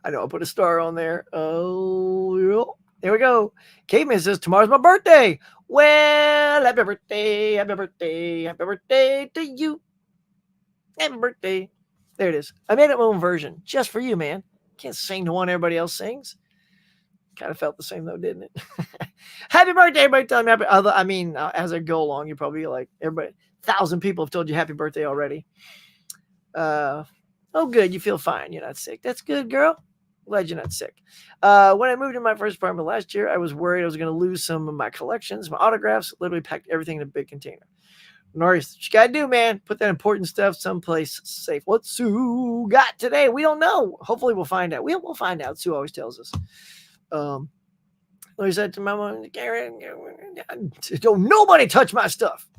I know I'll put a star on there. Oh, there we go. Caveman says, tomorrow's my birthday. Well, happy birthday. Happy birthday. Happy birthday to you. Happy birthday. There it is. I made it my own version just for you, man. Can't sing the one everybody else sings. Kind of felt the same though, didn't it? Happy birthday, everybody. Tell me happy. I mean, as I go along, you probably like everybody. 1,000 people have told you happy birthday already. Oh, good. You feel fine. You're not sick. That's good, girl. Glad you're not sick. When I moved in my first apartment last year, I was worried I was going to lose some of my collections, my autographs. Literally packed everything in a big container. Norris, what you got to do, man? Put that important stuff someplace safe. What's Sue got today? We don't know. Hopefully we'll find out. We'll find out. Sue always tells us. He said to my mom, don't nobody touch my stuff.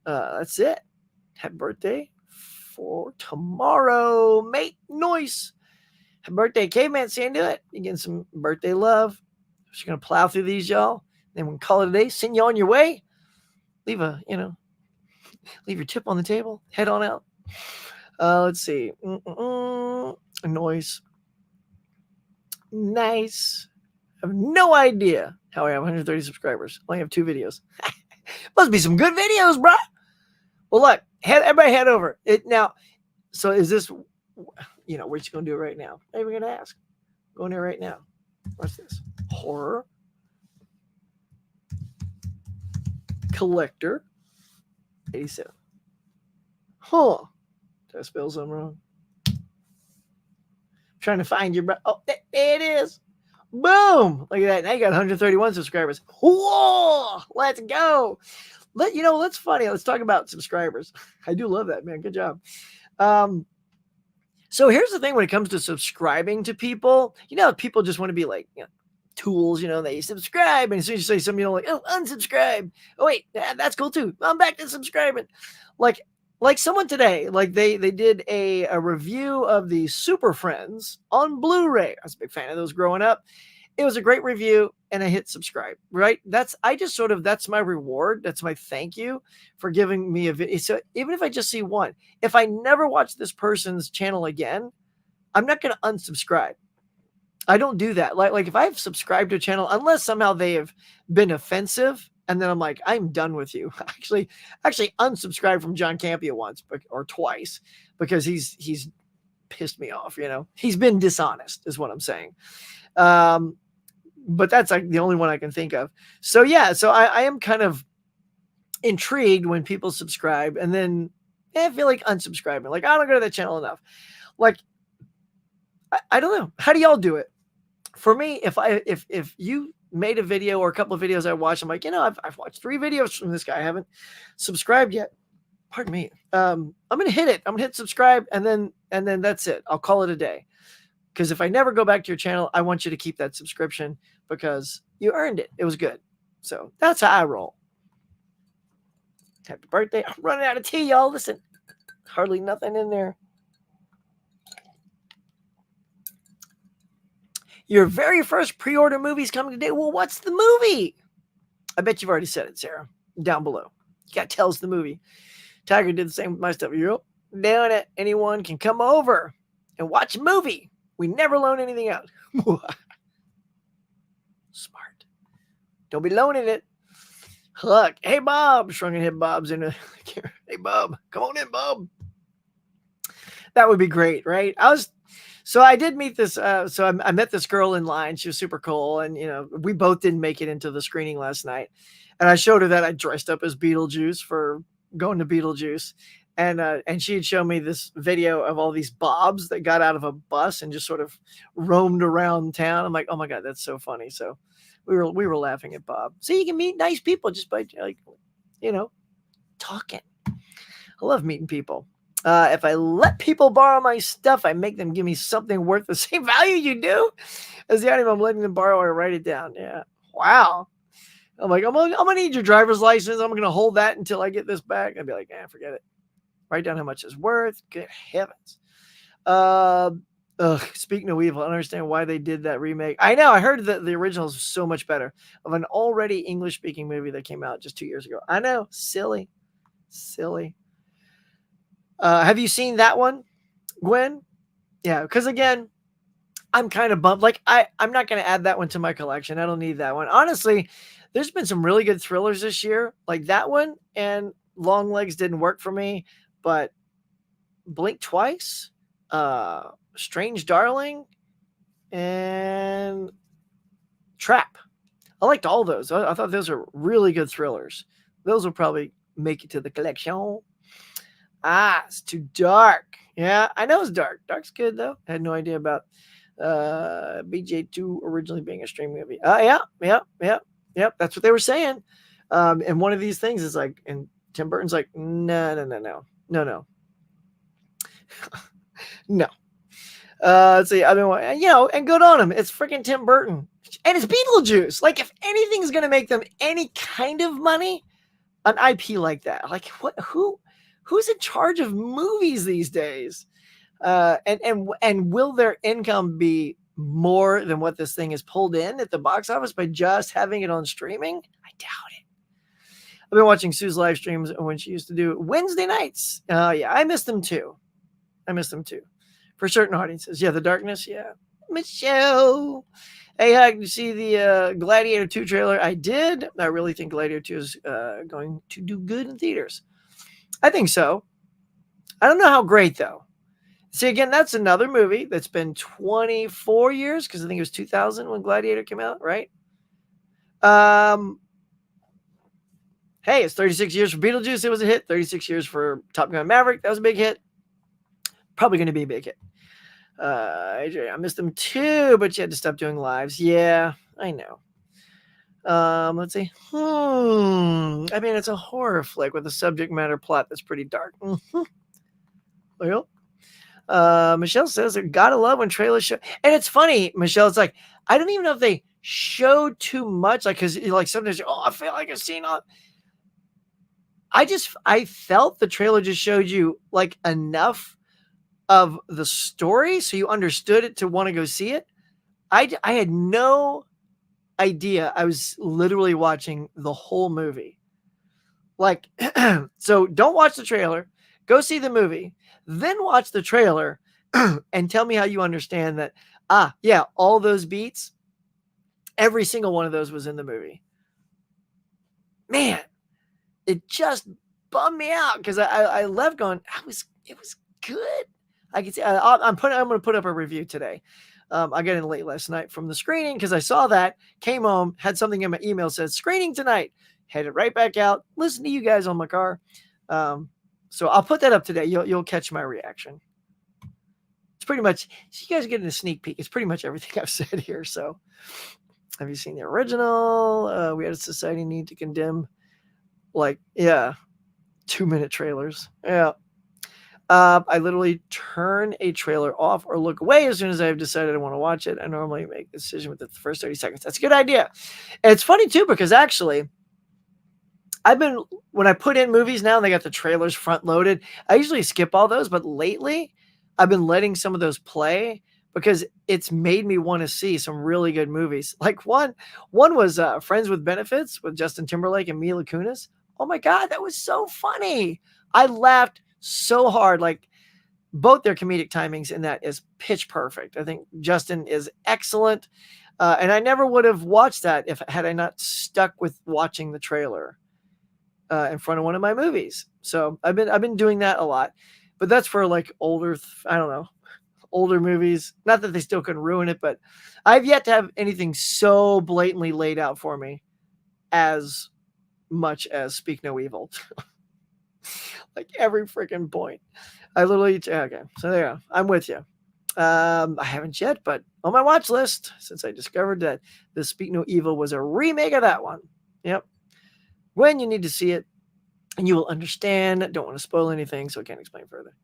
That's it. Happy birthday for tomorrow, mate. Noise. Happy birthday, Caveman. Saying do it. You getting some birthday love. Just gonna plow through these, y'all. Then we can call it a day. Send you on your way. Leave your tip on the table. Head on out. Let's see. Noise. Nice. I have no idea how I have 130 subscribers. I only have 2 videos. Must be some good videos, bro. Well, look, everybody head over it now. So is this, what you gonna do right now? Maybe we're gonna ask. Go in there right now. What's this? Horror Collector 87. Huh? Did I spell something wrong? I'm trying to find your. Oh, there it is. Boom! Look at that. Now you got 131 subscribers. Whoa! Let's go. That's funny. Let's talk about subscribers. I do love that, man. Good job. So here's the thing when it comes to subscribing to people, people just want to be like, tools, they subscribe. And as soon as you say something, like, oh, unsubscribe. Oh, wait, that's cool too. I'm back to subscribing. Like someone today, like they did a review of the Super Friends on Blu-ray. I was a big fan of those growing up. It was a great review and I hit subscribe, right? That's my reward. That's my thank you for giving me a video. So even if I just see one, if I never watch this person's channel again, I'm not going to unsubscribe. I don't do that. Like if I've subscribed to a channel, unless somehow they have been offensive, and then I'm like, I'm done with you. Actually unsubscribed from John Campia once or twice because he's pissed me off. He's been dishonest is what I'm saying. But that's like the only one I can think of. So yeah, I am kind of intrigued when people subscribe and then I feel like unsubscribing. Like I don't go to that channel enough. Like I don't know. How do y'all do it? For me, if you made a video or a couple of videos I watched, I'm like, I've watched 3 videos from this guy. I haven't subscribed yet. Pardon me. I'm gonna hit it. I'm gonna hit subscribe and then that's it. I'll call it a day. Because if I never go back to your channel, I want you to keep that subscription because you earned it. It was good. So that's how I roll. Happy birthday. I'm running out of tea, y'all. Listen, hardly nothing in there. Your very first pre-order movie's coming today. Well, what's the movie? I bet you've already said it, Sarah, down below. You got to tell us the movie. Tiger did the same with my stuff. You're down it. Anyone can come over and watch a movie. We never loan anything out. Smart. Don't be loaning it. Look, hey Bob, shrunken head Bob's in a camera. Hey Bob, come on in, Bob. That would be great, right? So I did meet this. I met this girl in line. She was super cool, and we both didn't make it into the screening last night. And I showed her that I dressed up as Beetlejuice for going to Beetlejuice, and she had shown me this video of all these Bobs that got out of a bus and just sort of roamed around town. I'm like, oh my god, that's so funny. So we were laughing at Bob. See, you can meet nice people just by talking. I love meeting people. If I let people borrow my stuff, I make them give me something worth the same value you do. As the item I'm letting them borrow, I write it down. Yeah. Wow. I'm like, I'm gonna need your driver's license. I'm gonna hold that until I get this back. I'd be like, forget it. Write down how much it's worth. Good heavens. Speaking of evil, I don't understand why they did that remake. I know. I heard that the original is so much better of an already English-speaking movie that came out just 2 years ago. I know. Silly. Have you seen that one, Gwen? Yeah, because again, I'm kind of bummed. Like I'm not going to add that one to my collection. I don't need that one. Honestly, there's been some really good thrillers this year, like that one, and Long Legs didn't work for me, but Blink Twice, Strange Darling, and Trap. I liked all those. I thought those are really good thrillers. Those will probably make it to the collection. It's too dark. Yeah, I know it's dark. Dark's good though. I had no idea about BJ2 originally being a stream movie. Yeah. That's what they were saying. And one of these things is like, and Tim Burton's like, no. No. Let's see. I've been, and good on him. It's freaking Tim Burton, and it's Beetlejuice. Like, if anything's gonna make them any kind of money, an IP like that. Like, who's in charge of movies these days? And will their income be more than what this thing is pulled in at the box office by just having it on streaming? I doubt it. I've been watching Sue's live streams when she used to do Wednesday nights. Yeah, I missed them too. For certain audiences. Yeah, The Darkness. Yeah. Michelle. Hey, did you see the Gladiator 2 trailer? I did. I really think Gladiator 2 is going to do good in theaters. I think so. I don't know how great, though. See, again, that's another movie that's been 24 years, because I think it was 2000 when Gladiator came out, right? Hey, it's 36 years for Beetlejuice. It was a hit. 36 years for Top Gun Maverick. That was a big hit. Probably going to be a big hit. I missed them too, but you had to stop doing lives. Yeah, I know. Let's see. I mean, it's a horror flick with a subject matter plot that's pretty dark. Well, Michelle says, gotta love when trailers show. And it's funny, Michelle, it's like, I don't even know if they showed too much. Like, because like sometimes, I feel like I've seen all. I felt the trailer just showed you like enough of the story so you understood it to want to go see it. I had no idea I was literally watching the whole movie. Like, so don't watch the trailer, go see the movie, then watch the trailer and tell me how you understand that. Yeah, all those beats, every single one of those was in the movie. Man, it just bummed me out because I left going, it was good. I can see. I'm going to put up a review today. I got in late last night from the screening because I saw that, came home, had something in my email said screening tonight, headed right back out, listen to you guys on my car. So I'll put that up today. You'll catch my reaction. It's pretty much, so you guys are getting a sneak peek. It's pretty much everything I've said here. So have you seen the original? We had a society need to condemn, 2-minute trailers. Yeah. I literally turn a trailer off or look away as soon as I've decided I want to watch it. I normally make the decision within the first 30 seconds. That's a good idea. And it's funny too, because actually when I put in movies now and they got the trailers front loaded, I usually skip all those, but lately I've been letting some of those play because it's made me want to see some really good movies. Like one was Friends with Benefits with Justin Timberlake and Mila Kunis. Oh my God, that was so funny. I laughed so hard. Like, both their comedic timings in that is pitch perfect. I think Justin is excellent. And I never would have watched that had I not stuck with watching the trailer. in front of one of my movies. So I've been doing that a lot, but that's for like older, I don't know, older movies. Not that they still couldn't ruin it, but I've yet to have anything so blatantly laid out for me as much as Speak No Evil. Like every freaking point. I literally, okay, so there you go. I'm with you. I haven't yet, but on my watch list, since I discovered that the Speak No Evil was a remake of that one. Yep. When you need to see it, and you will understand. Don't want to spoil anything, so I can't explain further.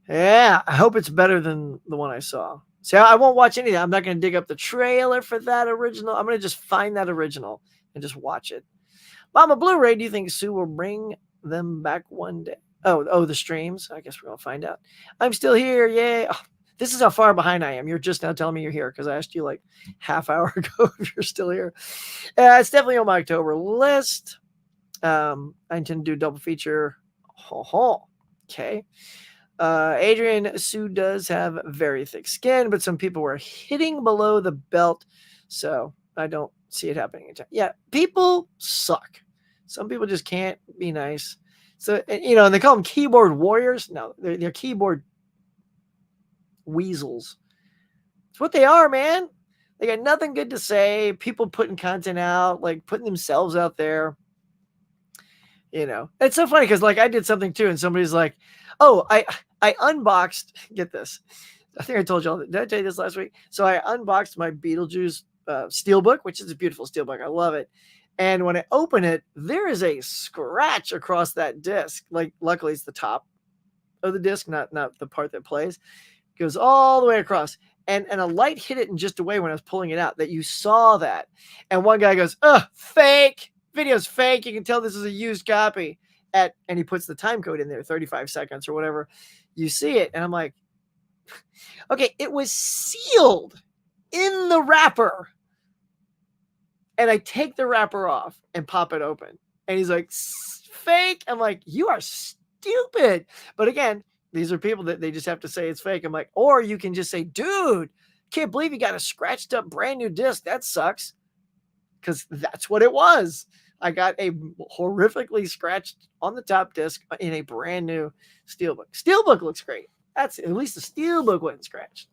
Yeah, I hope it's better than the one I saw. See, I won't watch any of that. I'm not going to dig up the trailer for that original. I'm going to just find that original and just watch it. Mama Blu-ray, do you think Sue will bring them back one day? Oh, the streams. I guess we're going to find out. I'm still here. Yay. Oh, this is how far behind I am. You're just now telling me you're here because I asked you like half hour ago if you're still here. It's definitely on my October list. I intend to do a double feature. Okay. Adrian, Sue does have very thick skin, but some people were hitting below the belt, so I don't see it happening. Yeah, people suck. Some people just can't be nice. So, and they call them keyboard warriors. No, they're keyboard weasels. It's what they are, man. They got nothing good to say. People putting content out, like putting themselves out there. It's so funny because like I did something too, and somebody's like, "Oh, I unboxed." Get this. I think I told you all. Did I tell you this last week? So I unboxed my Beetlejuice steelbook, which is a beautiful steelbook. I love it. And when I open it, there is a scratch across that disc. Like, luckily, it's the top of the disc, not the part that plays. It goes all the way across. And a light hit it in just a way when I was pulling it out that you saw that. And one guy goes, fake. Video's fake. You can tell this is a used copy. And he puts the time code in there, 35 seconds or whatever. You see it. And I'm like, okay, it was sealed in the wrapper. And I take the wrapper off and pop it open. And he's like, fake. I'm like, you are stupid. But again, these are people that they just have to say it's fake. I'm like, or you can just say, dude, can't believe you got a scratched up brand new disc. That sucks. Because that's what it was. I got a horrifically scratched on the top disc in a brand new steelbook. Steelbook looks great. That's at least the steelbook wasn't scratched.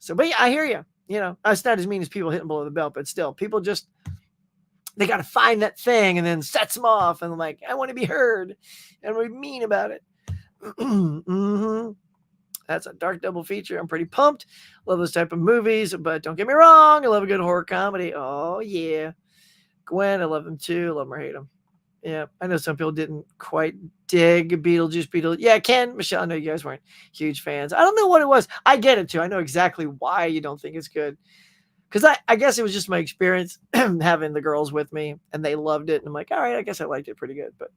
So, but yeah, I hear you. It's not as mean as people hitting below the belt, but still, people just, they got to find that thing and then sets them off. And I'm like, I want to be heard. And we're mean about it. Mm-hmm. That's a dark double feature. I'm pretty pumped. Love those type of movies, but don't get me wrong. I love a good horror comedy. Oh, yeah. Gwen, I love them too. Love them or hate them. Yeah, I know some people didn't quite dig Beetlejuice. Yeah, Ken, Michelle, I know you guys weren't huge fans. I don't know what it was. I get it too. I know exactly why you don't think it's good. Because I guess it was just my experience having the girls with me, and they loved it. And I'm like, all right, I guess I liked it pretty good. But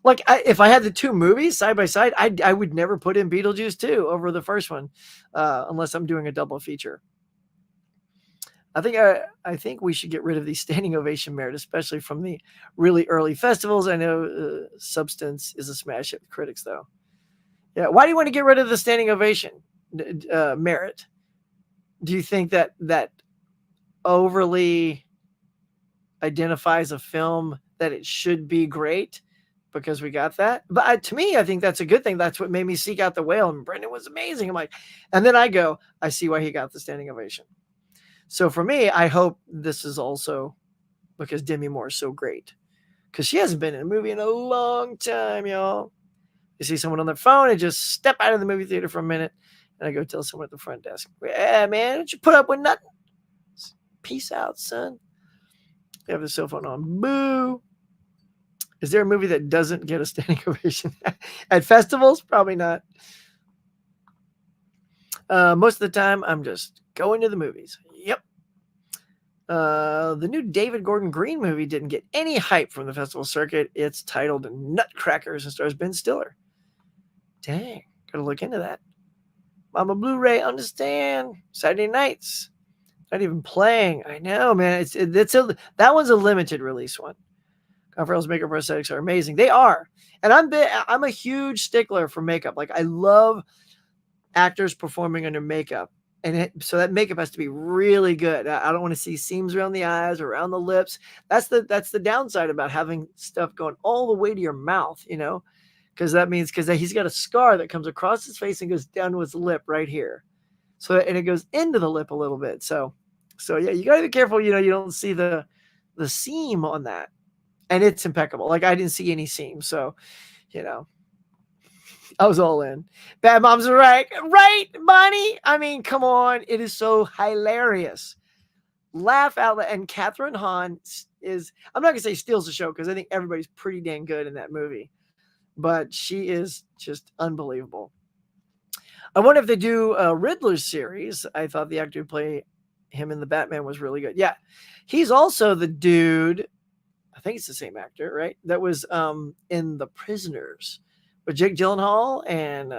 like, if I had the two movies side by side, I would never put in Beetlejuice 2 over the first one, unless I'm doing a double feature. I think we should get rid of the standing ovation merit, especially from the really early festivals. I know Substance is a smash hit with critics, though. Yeah, why do you want to get rid of the standing ovation merit? Do you think that overly identifies a film that it should be great because we got that? But to me, I think that's a good thing. That's what made me seek out The Whale, and Brendan was amazing. I'm like, and then I see why he got the standing ovation. So for me, I hope this is also because Demi Moore is so great. Because she hasn't been in a movie in a long time, y'all. You see someone on their phone and just step out of the movie theater for a minute. And I go tell someone at the front desk, yeah, man, don't you put up with nothing? Peace out, son. You have the cell phone on. Boo. Is there a movie that doesn't get a standing ovation at festivals? Probably not. Most of the time, I'm just going to the movies. Yep. The new David Gordon Green movie didn't get any hype from the festival circuit. It's titled Nutcrackers and stars Ben Stiller. Dang, gotta look into that. Mama Blu-ray, understand. Saturday nights, not even playing. I know, man. That one's a limited release one. Conferel's makeup prosthetics are amazing. They are, and I'm a huge stickler for makeup. Like, I love actors performing under makeup. so that makeup has to be really good. I don't want to see seams around the eyes or around the lips. That's the downside about having stuff going all the way to your mouth, because that means because he's got a scar that comes across his face and goes down to his lip right here. So and it goes into the lip a little bit. So yeah, you gotta be careful. You don't see the seam on that, and it's impeccable. Like I didn't see any seam, so you know I was all in. Bad Moms are right, Bonnie. I mean, come on, it is so hilarious. Laugh out loud. And Catherine Hahn is. I'm not gonna say steals the show because I think everybody's pretty dang good in that movie, but she is just unbelievable. I wonder if they do a Riddler series. I thought the actor who played him in the Batman was really good. Yeah, he's also the dude. I think it's the same actor, right? That was in The Prisoners with Jake Gyllenhaal and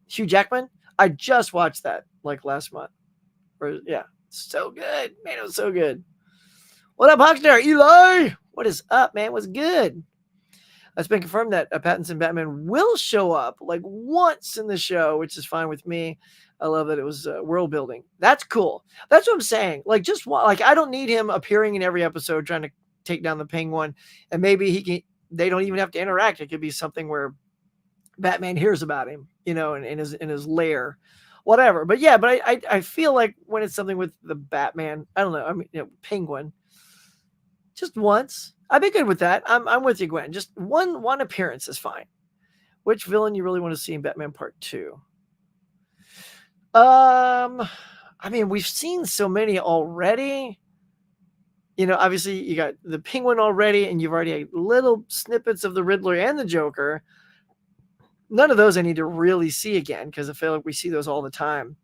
Hugh Jackman. I just watched that like last month. Yeah, so good, man. It was so good. What up, Huckster? Eli? What is up, man? What's good? It's been confirmed that Pattinson Batman will show up like once in the show, which is fine with me. I love that it was world building. That's cool. That's what I'm saying. Like, just like I don't need him appearing in every episode trying to take down the Penguin, and maybe he can. They don't even have to interact. It could be something where Batman hears about him, in his lair, whatever. But yeah, but I feel like when it's something with the Batman, I don't know. I mean, Penguin, just once. I'd be good with that. I'm with you, Gwen. Just one appearance is fine. Which villain you really want to see in Batman Part 2? I mean, we've seen so many already. Obviously you got the Penguin already, and you've already had little snippets of the Riddler and the Joker. None of those I need to really see again because I feel like we see those all the time.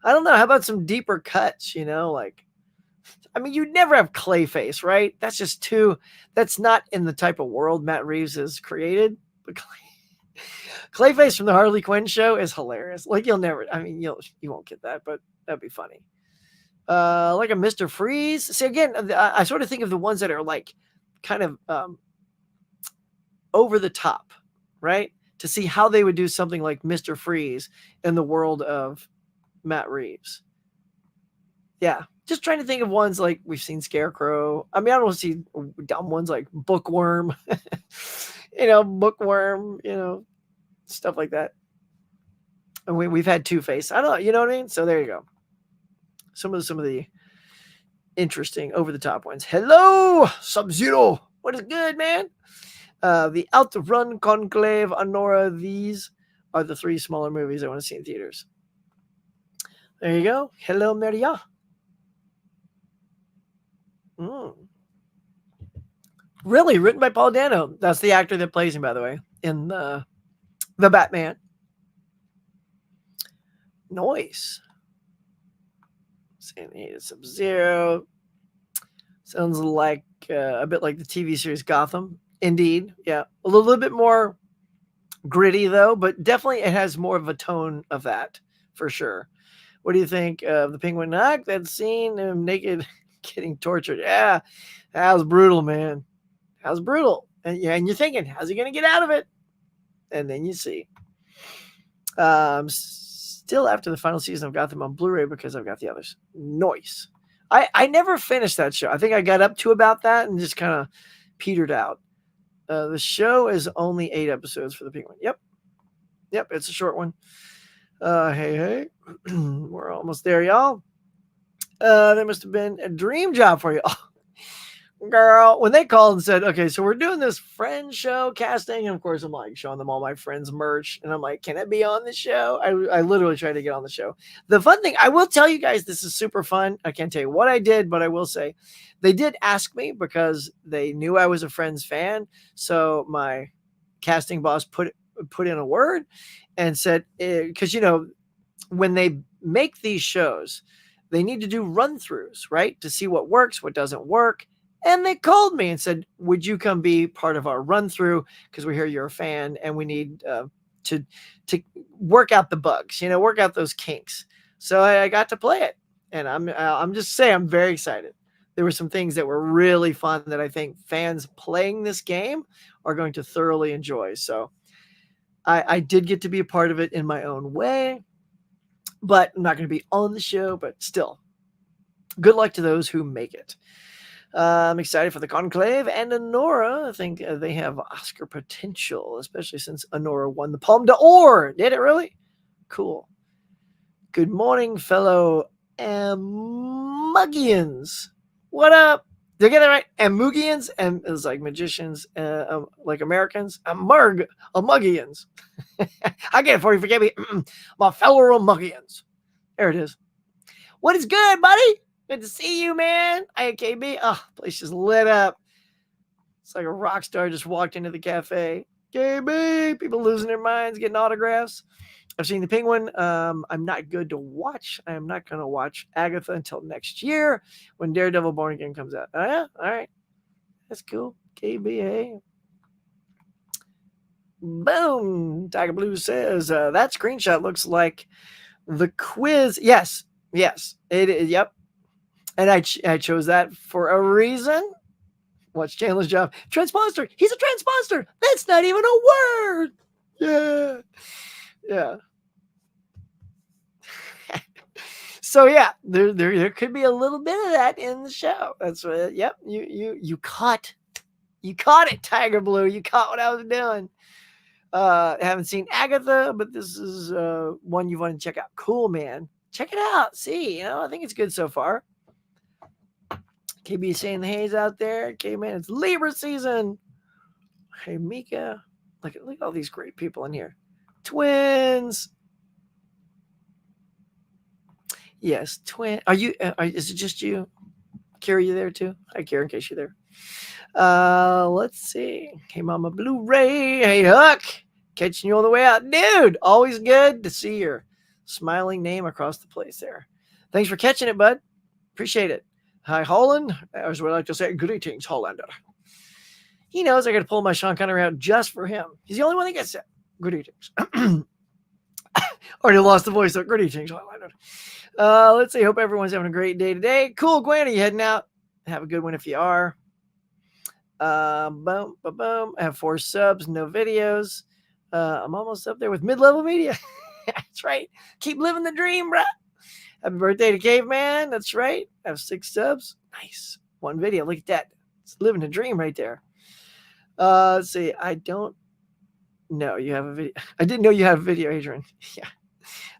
I don't know. How about some deeper cuts? I mean, you'd never have Clayface, right? That's just that's not in the type of world Matt Reeves has created. But Clayface from the Harley Quinn show is hilarious. Like you won't get that, but that'd be funny. Like a Mr. Freeze. See, again, I sort of think of the ones that are like kind of over the top, right? To see how they would do something like Mr. Freeze in the world of Matt Reeves. Yeah. Just trying to think of ones like we've seen Scarecrow. I mean, I don't want to see dumb ones like Bookworm, Bookworm, stuff like that. And we've had Two-Face. I don't know, you know what I mean? So there you go. Some of the interesting over-the-top ones. Hello, Sub-Zero. What is good, man? The Outrun, Conclave, Honora. These are the 3 smaller movies I want to see in theaters. There you go. Hello, Maria. Really? Written by Paul Dano. That's the actor that plays him, by the way, in the Batman. Noise. Sub-Zero. Sounds like a bit like the TV series Gotham. Indeed. Yeah. A little bit more gritty, though, but definitely it has more of a tone of that, for sure. What do you think of the Penguin? That scene of him naked getting tortured. Yeah. That was brutal, man. That was brutal. And you're thinking, how's he going to get out of it? And then you see. Still after the final season of Gotham on Blu-ray because I've got the others. Noise. I never finished that show. I think I got up to about that and just kind of petered out. The show is only 8 episodes for the Penguin. Yep, it's a short one. Hey. We're almost there, y'all. That must have been a dream job for you. Girl, when they called and said, okay, so we're doing this friend show casting, and of course I'm like showing them all my friends' merch, and I'm like, can I be on the show? I literally tried to get on the show. The fun thing, I will tell you guys, this is super fun. I can't tell you what I did, but I will say they did ask me because they knew I was a Friends fan. So my casting boss put in a word and said, because when they make these shows, they need to do run-throughs, right? To see what works, what doesn't work. And they called me and said, would you come be part of our run-through? Because we hear you're a fan and we need to work out the bugs, work out those kinks. So I got to play it. And I'm just saying, I'm very excited. There were some things that were really fun that I think fans playing this game are going to thoroughly enjoy. So I did get to be a part of it in my own way. but I'm not going to be on the show, but still, good luck to those who make it. I'm excited for the Conclave and Honora. I think they have Oscar potential, especially since Honora won the Palme d'Or. Did it really? Cool. Good morning, fellow Amugians. What up? Did I get it right? Amugians? And it's like magicians, like Americans. Amugians. I get it for you. Forgive me. My fellow Amugians. There it is. What is good, buddy? Good to see you, man. Hey, KB. Oh, place just lit up. It's like a rock star just walked into the cafe. KB. People losing their minds, getting autographs. I've seen The Penguin. I'm not good to watch. I am not going to watch Agatha until next year when Daredevil Born Again comes out. Oh, yeah? All right. That's cool. KB, hey. Boom. Tiger Blue says, that screenshot looks like the quiz. Yes. Yep. And I chose that for a reason. What's Chandler's job? Transposter. He's a transposter. That's not even a word. Yeah. So yeah, there could be a little bit of that in the show. That's what. Yep. You caught it, Tiger Blue. You caught what I was doing. I haven't seen Agatha, but this is one you want to check out. Cool, man. Check it out. See, I think it's good so far. KB saying the haze out there. Okay, man, it's Libra season. Hey, Mika. Look at all these great people in here. Twins. Yes, twin. Are you? Is it just you? Kira, you there too? Hi, Kira, in case you're there. Let's see. Hey, Mama Blu-ray. Hey, Huck. Catching you on the way out. Dude, always good to see your smiling name across the place there. Thanks for catching it, bud. Appreciate it. Hi, Holland. As we like to say, greetings, Hollander. He knows I got to pull my Sean Connery out just for him. He's the only one that gets it. Greetings. Already lost the voice, so greetings, Hollander. Let's see. Hope everyone's having a great day today. Cool, Gwen. Are you heading out? Have a good one if you are. Boom. I have 4 subs, no videos. I'm almost up there with mid-level media. That's right. Keep living the dream, bro. Happy birthday to Caveman. That's right. I have 6 subs. Nice. 1 video. Look at that. It's living a dream right there. Let's see. I don't know. You have a video. I didn't know you had a video, Adrian. Yeah.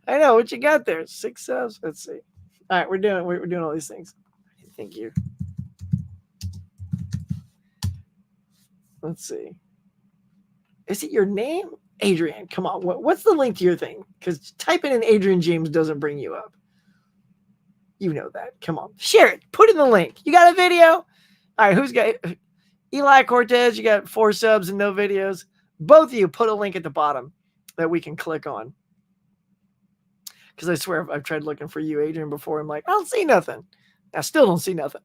I know what you got there. 6 subs. Let's see. All right. We're doing all these things. Thank you. Let's see. Is it your name? Adrian, come on. What's the link to your thing? Because typing in Adrian James doesn't bring you up. You know that. Come on. Share it. Put in the link. You got a video? All right. Who's got Eli Cortez? You got 4 subs and no videos. Both of you put a link at the bottom that we can click on. Because I swear I've tried looking for you, Adrian, before. I'm like, I don't see nothing. I still don't see nothing.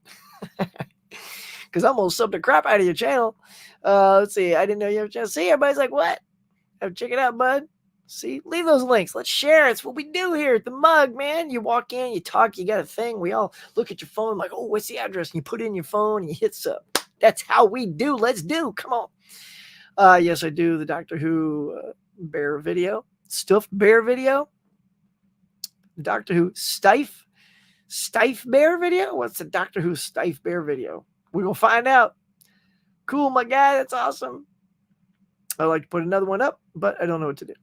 Because I'm going to sub the crap out of your channel. Let's see. I didn't know you have a chance. See, everybody's like, what? Check it out, bud. See, leave those links. Let's share. It's what we do here at the Mug, man. You walk in, you talk, you got a thing. We all look at your phone like, oh, what's the address? And you put it in your phone and you hit sub. That's how we do. Let's do. Come on. Yes, I do the Doctor Who bear video. Stuffed bear video. Doctor Who Stife bear video. What's the Doctor Who Stife bear video? We're going to find out. Cool, my guy. That's awesome. I'd like to put another one up, but I don't know what to do.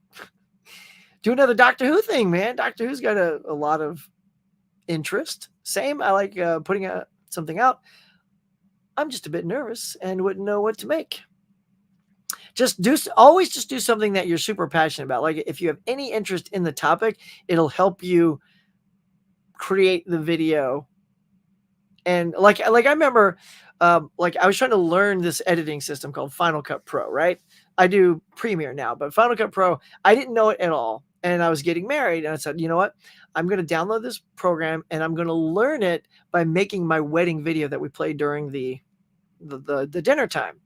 Do another Doctor Who thing, man. Doctor Who's got a lot of interest. Same. I like putting something out. I'm just a bit nervous and wouldn't know what to make. Always do something that you're super passionate about. Like if you have any interest in the topic, it'll help you create the video. And like I remember, I was trying to learn this editing system called Final Cut Pro, right? I do Premiere now, but Final Cut Pro, I didn't know it at all. And I was getting married and I said, you know what? I'm going to download this program and I'm going to learn it by making my wedding video that we played during the dinner time.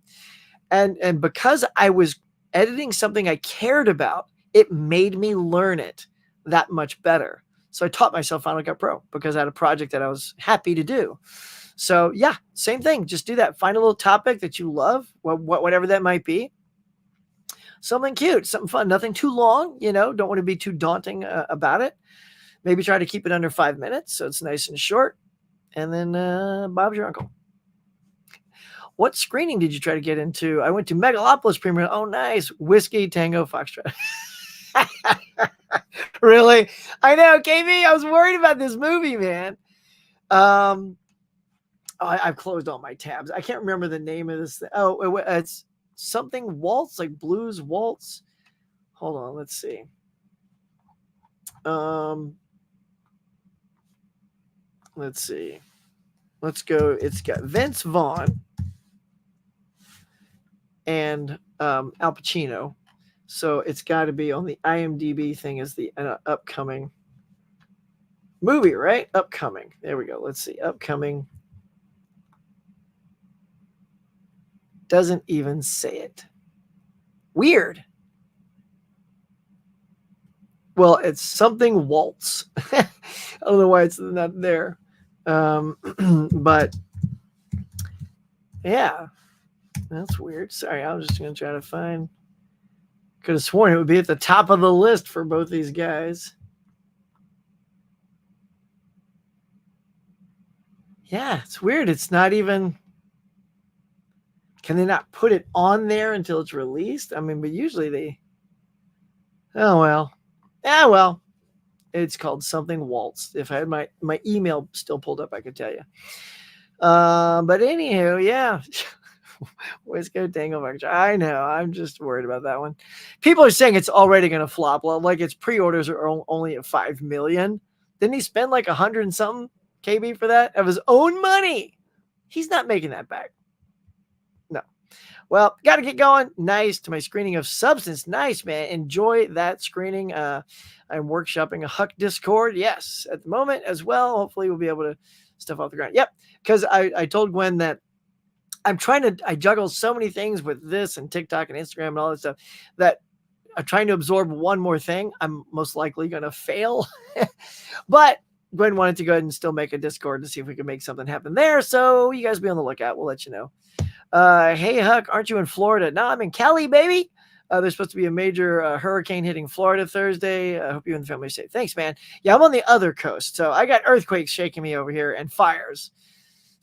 And because I was editing something I cared about, it made me learn it that much better. So I taught myself Final Cut Pro because I had a project that I was happy to do. So yeah, same thing. Just do that. Find a little topic that you love, whatever that might be. Something cute, something fun, nothing too long, don't want to be too daunting about it. Maybe try to keep it under 5 minutes so it's nice and short. And then Bob's your uncle. What screening did you try to get into? I went to Megalopolis premiere. Oh, nice. Whiskey Tango Foxtrot. Really? I know, KB. I was worried about this movie, man. I've closed all my tabs. I can't remember the name of this thing. Oh, it's something waltz, like blues waltz. Hold on, let's see. Let's see. Let's go. It's got Vince Vaughn and Al Pacino. So it's got to be on the IMDb thing as the upcoming movie, right? Upcoming. There we go. Let's see. Upcoming. Doesn't even say it. Weird. Well, it's something waltz. I don't know why it's not there. But yeah, that's weird. Sorry, I was just going to try to find. Could have sworn it would be at the top of the list for both these guys. Yeah, it's weird. It's not even. Can they not put it on there until it's released? I mean, but usually they. Oh, well. Yeah, well. It's called something waltz. If I had my email still pulled up, I could tell you. But anywho, yeah. Whiskey Tango Foxtrot. I know. I'm just worried about that one. People are saying it's already going to flop. Like its pre-orders are only at 5 million. Didn't he spend like 100 and something KB for that of his own money? He's not making that back. No. Well, got to get going. Nice to my screening of Substance. Nice, man. Enjoy that screening. I'm workshopping a Huck Discord. Yes, at the moment as well. Hopefully we'll be able to stuff off the ground. Yep. Because I told Gwen that I juggle so many things with this and TikTok and Instagram and all that stuff that I'm trying to absorb one more thing. I'm most likely going to fail. But Gwen wanted to go ahead and still make a Discord to see if we could make something happen there. So you guys be on the lookout. We'll let you know. Hey, Huck, aren't you in Florida? No, I'm in Cali, baby. There's supposed to be a major hurricane hitting Florida Thursday. I hope you and the family are safe. Thanks, man. Yeah, I'm on the other coast. So I got earthquakes shaking me over here and fires.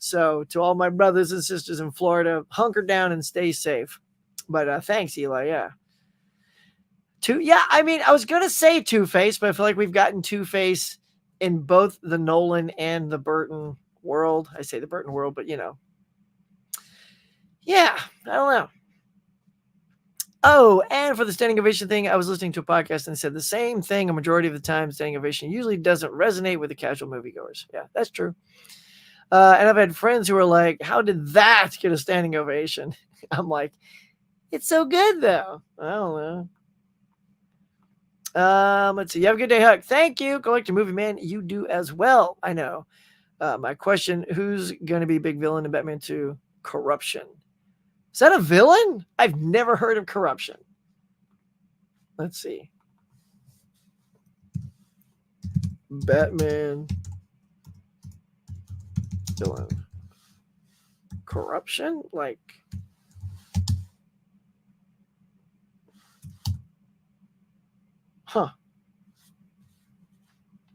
So to all my brothers and sisters in Florida, hunker down and stay safe. But thanks, Eli. Yeah. I mean, I was going to say Two-Face, but I feel like we've gotten Two-Face in both the Nolan and the Burton world. I say the Burton world, but yeah, I don't know. Oh, and for the standing ovation thing, I was listening to a podcast and said the same thing a majority of the time. Standing ovation usually doesn't resonate with the casual moviegoers. Yeah, that's true. And I've had friends who are like, how did that get a standing ovation? I'm like, it's so good, though. I don't know. Let's see. You have a good day, Huck. Thank you. Collector Movie Man. You do as well. I know. My question, who's going to be big villain in Batman 2? Corruption. Is that a villain? I've never heard of Corruption. Let's see. Batman villain. Corruption? Like. Huh.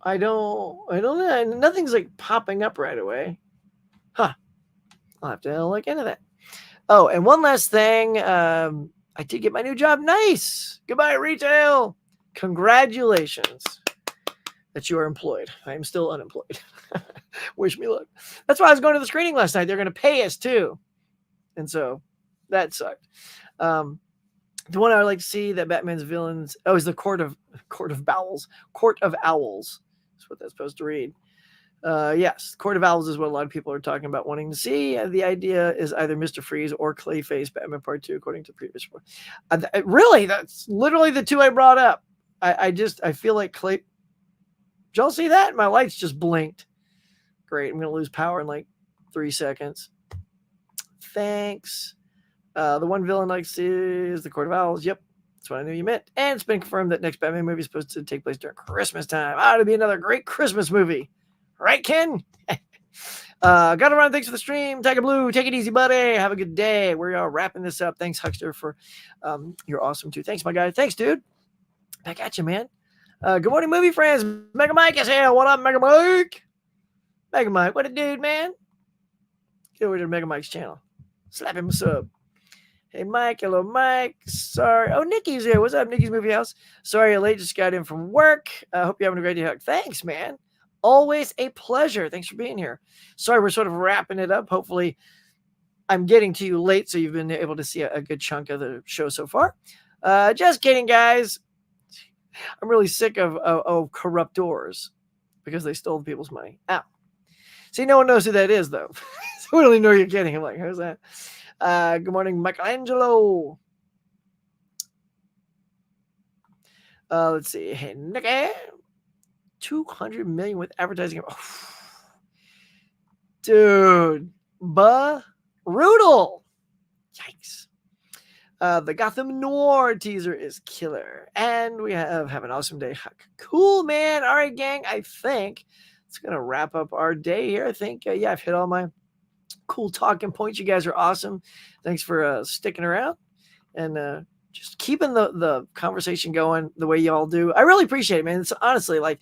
I don't know. Nothing's like popping up right away. Huh. I'll have to look into that. Oh, and one last thing. I did get my new job. Nice. Goodbye, retail. Congratulations that you are employed. I am still unemployed. Wish me luck. That's why I was going to the screening last night. They're going to pay us too. And so that sucked. The one I would like to see that Batman's villains. Oh, is the Court of Bowels. Court of Owls. That's what that's supposed to read. Yes, Court of Owls is what a lot of people are talking about wanting to see. The idea is either Mr. Freeze or Clayface Batman Part 2, according to previous report. Really, that's literally the two I brought up. I feel like Clay. Did y'all see that? My lights just blinked. Great. I'm going to lose power in like 3 seconds. Thanks. The one villain I like to see is the Court of Owls. Yep. That's what I knew you meant. And it's been confirmed that next Batman movie is supposed to take place during Christmas time. It'll be another great Christmas movie. Right, Ken? Gotta run. Thanks for the stream. Tiger Blue, take it easy, buddy. Have a good day. We're wrapping this up. Thanks, Huckster, for you're awesome too. Thanks, my guy. Thanks, dude. Back at you, man. Good morning, movie friends. Mega Mike is here. What up, Mega Mike? Mega Mike, what a dude, man. Get over to Mega Mike's channel. Slap him a sub. Hey, Mike. Hello, Mike. Sorry. Oh, Nikki's here. What's up, Nikki's Movie House? Sorry you're late. Just got in from work. Hope you're having a great day. Thanks, man. Always a pleasure. Thanks for being here. Sorry, we're sort of wrapping it up. Hopefully, I'm getting to you late, so you've been able to see a good chunk of the show so far. Just kidding, guys. I'm really sick of corruptors because they stole people's money. Ow. See, no one knows who that is, though. So we don't even know you're kidding. I'm like, who's that? Good morning, Michelangelo. Let's see. Hey, Nicky. 200 million with advertising. Oh. Dude. Brutal. Yikes. The Gotham Noir teaser is killer. And we have an awesome day. Cool, man. All right, gang. I think it's going to wrap up our day here. I think, yeah, I've hit all my cool talking points. You guys are awesome. Thanks for sticking around and just keeping the conversation going the way y'all do. I really appreciate it, man. It's honestly like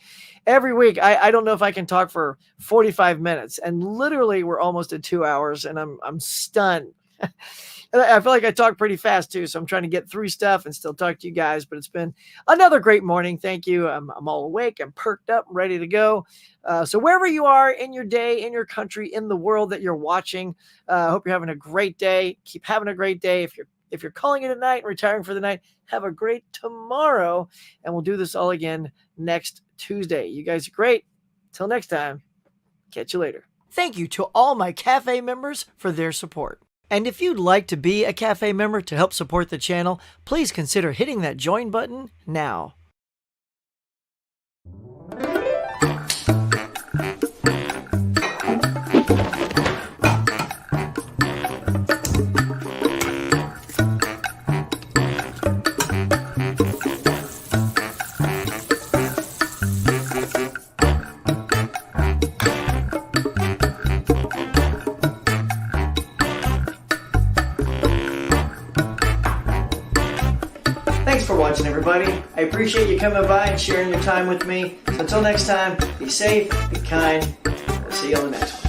every week, I don't know if I can talk for 45 minutes, and literally we're almost at 2 hours, and I'm stunned. And I feel like I talk pretty fast too, so I'm trying to get through stuff and still talk to you guys. But it's been another great morning. Thank you. I'm all awake. I'm perked up, ready to go. So wherever you are in your day, in your country, in the world that you're watching, I hope you're having a great day. Keep having a great day. If you're calling it a night and retiring for the night, have a great tomorrow, and we'll do this all again next Tuesday. You guys are great. Till next time, catch you later. Thank you to all my cafe members for their support. And if you'd like to be a cafe member to help support the channel, please consider hitting that join button now. Thanks for watching, everybody. I appreciate you coming by and sharing your time with me. So until next time, be safe, be kind. We'll see you on the next one.